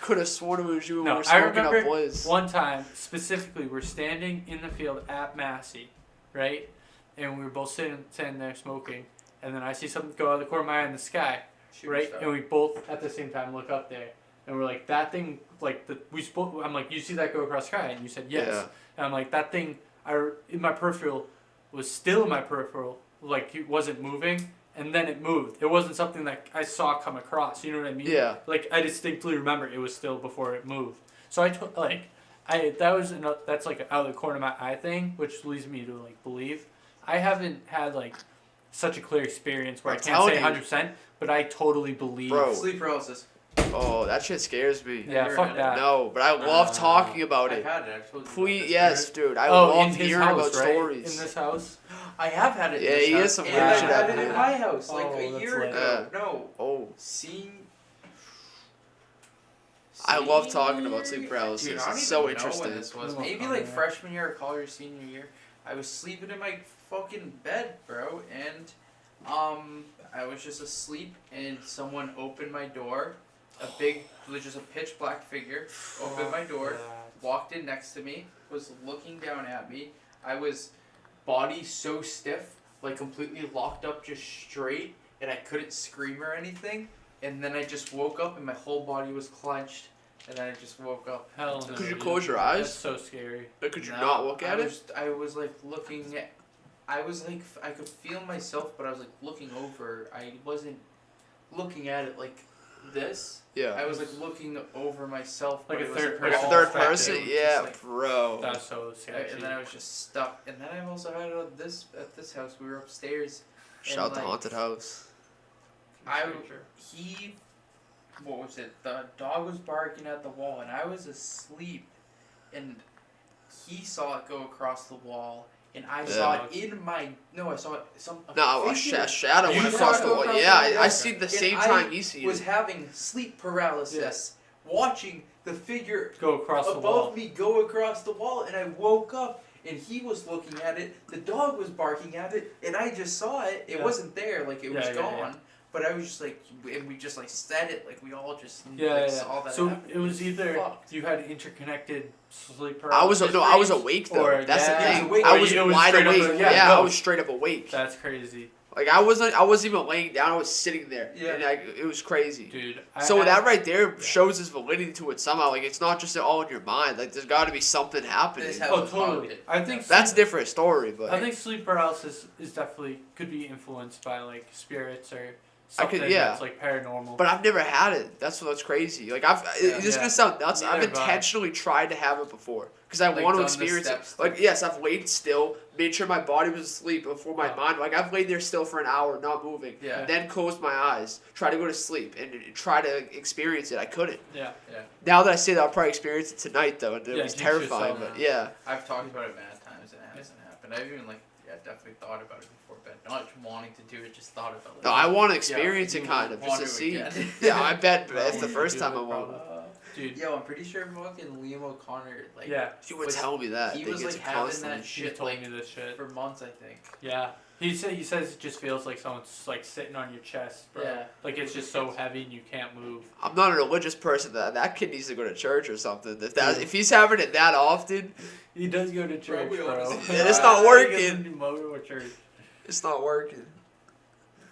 could have sworn it was you. No, we were I smoking remember up boys. one time, specifically, we're standing in the field at Massey, right? And we were both sitting there smoking. And then I see something go out of the corner of my eye in the sky, Shooting right? star. And we both, at the same time, look up there. And we're like, that thing, like, I'm like, you see that go across the sky? And you said, yes. Yeah. And I'm like, that thing, in my peripheral, was still in my peripheral. Like, it wasn't moving. And then it moved. It wasn't something that I saw come across. You know what I mean? Yeah. Like, I distinctly remember it was still before it moved. So that's like an out of the corner of my eye thing, which leads me to like believe. I haven't had like such a clear experience where I'm I can't say telling you. 100%, but I totally believe. Bro. Sleep paralysis. Oh, that shit scares me. Yeah, Never fuck had it. that. No, but I love talking about I've it. had it. I've told you. Please, about this, yes, right? dude. I Oh, in love his hearing house, about right? stories. In this house. I have had it. in Yeah, this he house, is some and weird I shit had it happening. in my house like Oh, a that's year lit. ago. No. Oh, Seeing. I love seeing- talking about sleep Dude, paralysis. I don't It's even so know interesting. when this was. We won't Maybe come like there. freshman year or college or senior year. I was sleeping in my fucking bed, bro, and I was just asleep, and someone opened my door. Just a pitch black figure opened my door, walked in next to me, was looking down at me. I was body so stiff, like completely locked up, just straight, and I couldn't scream or anything. And then I just woke up, and my whole body was clenched, and then I just woke up. Hell no. Could you dude. close your That's eyes? so scary. But could you No, not look at it? I was like looking at. I was like I could feel myself, but I was like looking over. I wasn't looking at it like this. Yeah. I was like looking over myself, Like but a it was third Like a person third perspective. person? Just Yeah, like- bro. That's so sketchy. and then I was just stuck. And then I also had it at this house. We were upstairs. Shout out and, to like, Haunted House. What was it? The dog was barking at the wall, and I was asleep, and he saw it go across the wall, and I saw Yeah. it in my. No, I saw it. No, a shadow You went saw across it the go wall. across Yeah, the wall? I see the And same I time you see was it. having sleep paralysis, watching the figure Go across the wall. above me go across the wall, and I woke up, and he was looking at it. The dog was barking at it, and I just saw it. It Yeah. wasn't there, like it was Yeah, yeah, gone. yeah. But I was just like, and we just like said it, like we all just Yeah. saw that. So happen. it was either fucked. you had interconnected sleep I was paralysis. I was dreams, awake though. or- That's yeah, the thing. awake. I Or was it was wide straight up awake. a- Yeah, I no. was straight up awake. That's crazy, Like I wasn't even laying down. I was sitting there. Yeah. And it was crazy. dude. So that right there shows his validity to it somehow. Like it's not just all in your mind. Like there's got to be something happening. This Oh, house totally. haunted. I think That's a different story, but I think sleep paralysis is definitely could be influenced by like spirits or something yeah. that's like paranormal. But I've never had it. That's what's crazy. Like this is gonna sound nuts. I've intentionally tried to have it before because I want to experience it. Like yes, I've laid still, made sure my body was asleep before my mind. Like I've laid there still for an hour, not moving. Yeah. Then closed my eyes, try to go to sleep, and try to experience it. I couldn't. Yeah. Now that I say that, I'll probably experience it tonight though, and it was jinx terrifying. yourself. But yeah. I've talked about it mad times and it hasn't happened. I've even definitely thought about it before bed. Not wanting to do it, just thought about it. No, I want to experience it kind of just to see. Yeah, I bet if the first time I won't. Dude. Yo, I'm pretty sure fucking Liam O'Connor, you would tell me that. He was like having that shit told me this shit for months, I think. Yeah. He says it just feels like someone's like sitting on your chest, bro. Yeah. Like it's just so heavy and you can't move. I'm not a religious person. That kid needs to go to church or something. If he's having it that often, he does go to church, bro. And it's not working. Church. It's not working.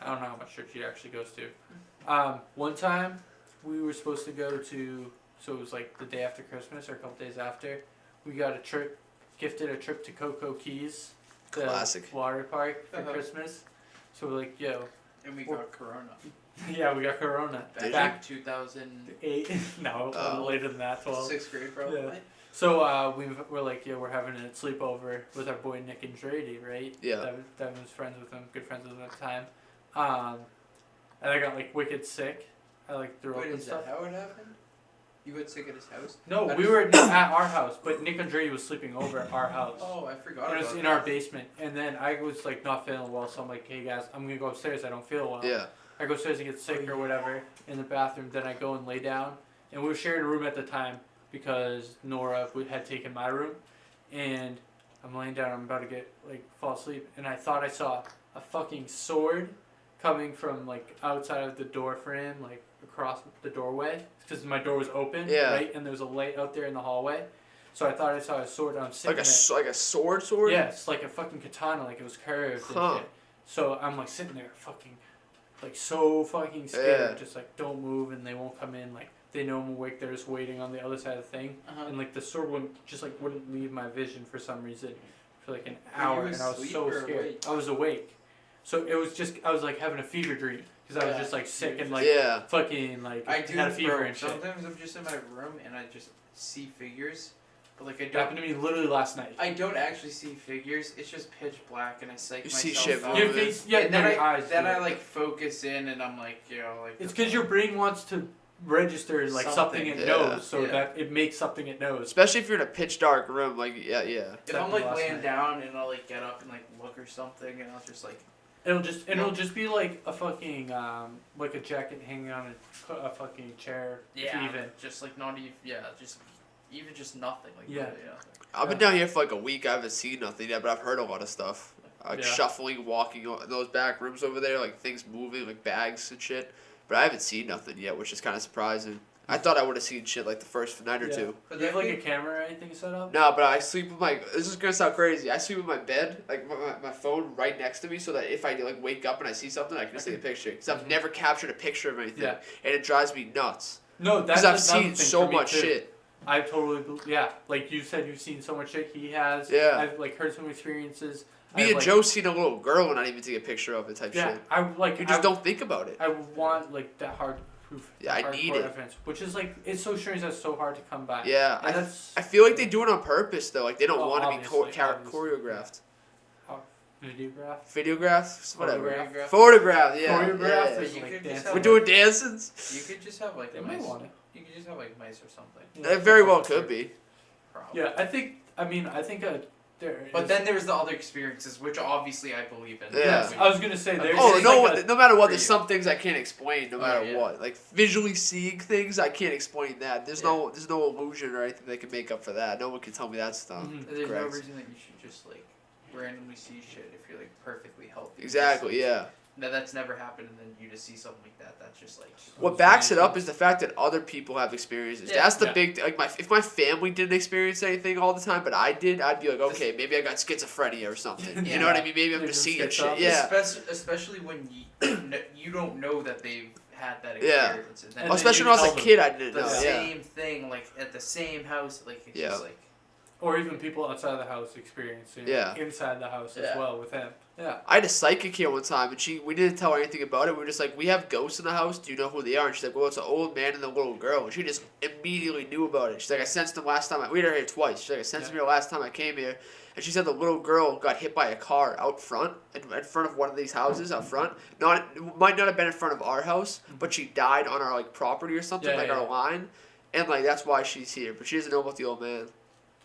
I don't know how much church he actually goes to. One time we were supposed to go to, so it was like the day after Christmas or a couple days after. We got gifted a trip to Cocoa Keys. The Classic. water park for Christmas. So we're like, yo. And we got Corona. Yeah, we got Corona. Back 2008. No, later than that, 12. 6th grade, probably. Yeah. So we're like, we're having a sleepover with our boy Nick and Drady, right? Yeah. Devin was friends with him, good friends with him at the time. And I got like wicked sick. I like threw up and stuff. Is that how it happened? You got sick at his house? No, we were at our house, but Nick and Drady was sleeping over at our house. Oh, I forgot. It was in our basement, and then I was like not feeling well, so I'm like, hey guys, I'm gonna go upstairs. I don't feel well. Yeah. I go upstairs and get sick or whatever in the bathroom. Then I go and lay down, and we were sharing a room at the time because Nora had taken my room, and I'm laying down. I'm about to fall asleep, and I thought I saw a fucking sword coming from like outside of the door frame, like across the doorway, because my door was open, right, and there was a light out there in the hallway. So I thought I saw a sword. And I'm sitting like a sword. Yeah, it's like a fucking katana, like it was curved and shit. So I'm like sitting there, fucking, like so fucking scared, just like don't move, and they won't come in. Like they know I'm awake. They're just waiting on the other side of the thing, and like the sword wouldn't leave my vision for some reason for like an hour, and I was so scared. Awake? I was awake. So it was just, I was like having a fever dream. Because I was just like sick and like fucking like I had a fever and shit. Sometimes I'm just in my room and I just see figures. But like I don't. It happened to me literally last night. I don't actually see figures. It's just pitch black and I psych myself see shit out. Your face, yeah, and then I like focus in and I'm like, like. It's because your brain wants to register like something it knows, so that it makes something it knows. Especially if you're in a pitch dark room, like If I'm like laying down and I'll like get up and like look or something and I'll just like. It'll just be like a fucking like a jacket hanging on a fucking chair. Even just like not even just nothing like I've been down here for like a week. I haven't seen nothing yet, but I've heard a lot of stuff. Like shuffling, walking in those back rooms over there, like things moving, like bags and shit. But I haven't seen nothing yet, which is kind of surprising. I thought I would have seen shit like the first night or two. Do you have like a camera or anything set up? No, but I sleep with my. This is gonna sound crazy. I sleep with my bed, like my phone right next to me, so that if I like wake up and I see something, I can just take a picture. Because I've never captured a picture of anything, and it drives me nuts. No, that's because I've seen so much shit. I totally like you said, you've seen so much shit. He has. Yeah. I've like heard some experiences. Me and Joe seen a little girl and not even take a picture of it type shit. You just don't think about it. I want like that hard. Proof. Yeah, I need it. Evidence, which is like, it's so strange that's so hard to come by. Yeah, I feel like they do it on purpose though. Like they don't want to be choreographed. Videographed? Whatever. Photographed, yeah. Choreographed? We're doing dances? You could just have like mice. You could just have like mice or something. It very well could be. Probably. Yeah, I think but then there's the other experiences, which obviously I believe in. Yeah, I was gonna say there's. No matter what, there's some things I can't explain. No matter what, like visually seeing things, I can't explain that. There's no illusion or anything that can make up for that. No one can tell me that stuff. There's no reason that you should just like randomly see shit if you're like perfectly healthy. Exactly. Yeah. No, that's never happened, and then you just see something like that. That's just like. What backs it up is the fact that other people have experiences. Yeah. That's the big like if my family didn't experience anything all the time, but I did, I'd be like, okay, maybe I got schizophrenia or something. You know what I mean? Maybe I'm just seeing shit. Yeah. Especially when you don't know that they've had that experience. Yeah. Especially when I was a kid, I didn't know. The same thing, like at the same house, like it's just like. Or even people outside of the house experiencing it inside the house as well with him. Yeah. I had a psychic here one time, and we didn't tell her anything about it. We were just like, we have ghosts in the house. Do you know who they are? And she's like, well, it's an old man and a little girl. And she just immediately knew about it. She's like, I sensed them last time. We had her here twice. She's like, I sensed them here last time I came here. And she said the little girl got hit by a car out front, in front of one of these houses out front. Might not have been in front of our house, but she died on our like property or something, our line. And like that's why she's here. But she doesn't know about the old man.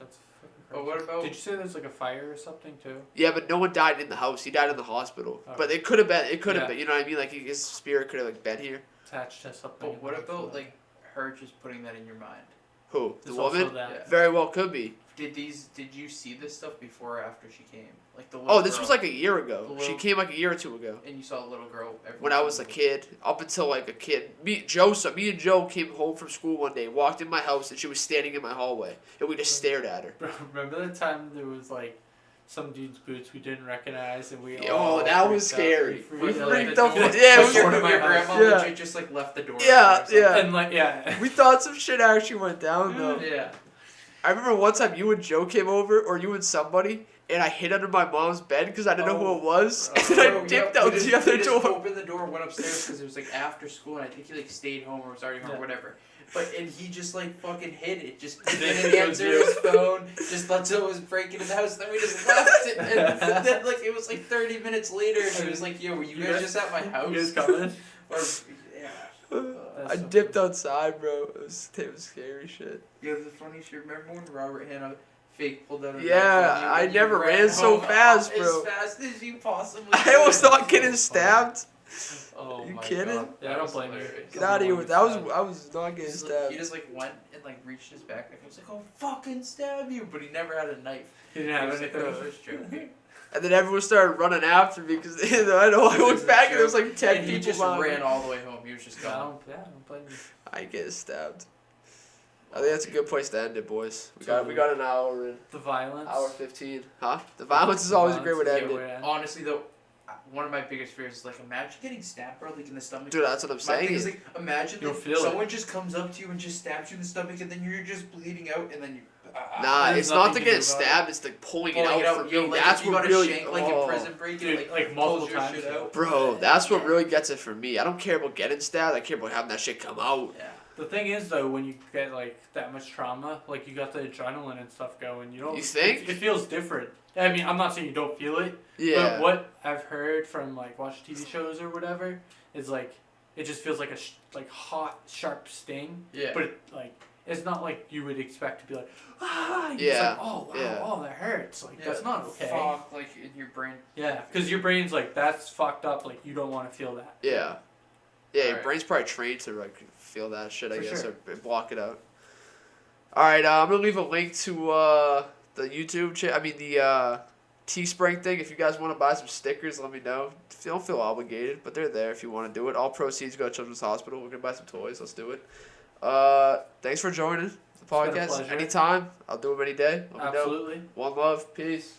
That's fucking crazy. But what about? Did you say there's like a fire or something too? Yeah, but no one died in the house. He died in the hospital. Okay. But it could have been. It could have been. You know what I mean? Like his spirit could have like been here. Attached to something. But what about like her just putting that in your mind? Who? The There's woman? also that. Very well could be. Did you see this stuff before or after she came? Like the little Oh, this girl, was like a year ago. The little- She came like a year or two ago. And you saw a little girl. When I was a kid, up until like a kid. Me and Joe came home from school one day, walked in my house, and she was standing in my hallway, and we just stared at her. Bro, remember the time there was like some dude's boots we didn't recognize and we Oh, that was freaked out. scary. We freaked out. out. Yeah, Like your my grandma house. legit just like left the door. Yeah, open or something. yeah. And like, yeah. We thought some shit actually went down though. Yeah. I remember one time you and Joe came over, or you and somebody, and I hid under my mom's bed because I didn't know who it was, and then I dipped out the other we just door. opened the door, went upstairs because it was like after school, and I think he like stayed home or was already home or whatever. And he just like fucking hid it, just didn't answer his phone, just thought someone was breaking in the house. Then we just left it, and then like it was like 30 minutes later, and he was like, "Yo, were you guys just at my house?" You guys coming? Or yeah. I dipped outside, bro. It was scary shit. Yeah, the funny shit. Remember when Robert Hanna fake pulled out a Yeah, knife on you I and you never ran so home fast, bro. As fast as you possibly I almost thought getting stabbed. Oh You my kidding? God. Yeah, I That don't was blame you. hilarious. Get out of here with that. I was not getting He stabbed. just like went and like reached his backpack. He was like, "I'll fucking stab you," but he never had a knife. He didn't He have was like, anything. "I was just joking." And then everyone started running after me because I looked back and there was like 10 And he people just behind me. ran all the way home. He was just I gone. don't blame you. I get stabbed. I think that's a good place to end it, boys. We got an hour in. The violence. Hour 15. Huh? The violence is always a great way to end it. Honestly, though, one of my biggest fears is like imagine getting stabbed, bro, like in the stomach. Dude, that's what I'm My saying. thing is like imagine You'll like, feel someone just comes up to you and just stabs you in the stomach, and then you're just bleeding out, and then you. Nah, There's it's not nothing to to get do about stabbed, it's like pulling it out for yo, me. like, That's if you what got really. a shank, like in prison break, Dude, it, like pulls multiple your times. shit out. Bro, that's what really gets it for me. I don't care about getting stabbed. I care about having that shit come out. Yeah. The thing is, though, when you get like that much trauma, like you got the adrenaline and stuff going, you don't. You think? It feels different. I mean, I'm not saying you don't feel it. Yeah. But what I've heard from like watching TV shows or whatever is like it just feels like a hot, sharp sting. Yeah. But it's not like you would expect to be like, ah. You're Yeah. just like, oh wow, Yeah. oh that hurts. Like Yeah, that's not okay. Fuck, like in your brain. Yeah, because your brain's like that's fucked up. Like you don't want to feel that. Yeah. Yeah, your Alright. brain's probably trained to like feel that shit, I For guess, sure. or block it out. Alright, I'm gonna leave a link to the YouTube the Teespring thing. If you guys want to buy some stickers, let me know. Don't feel obligated, but they're there if you want to do it. All proceeds go to Children's Hospital. We're gonna buy some toys. Let's do it. Thanks for joining the been a podcast. pleasure. Anytime. I'll do them any day. Let me know. Absolutely. One love. Peace.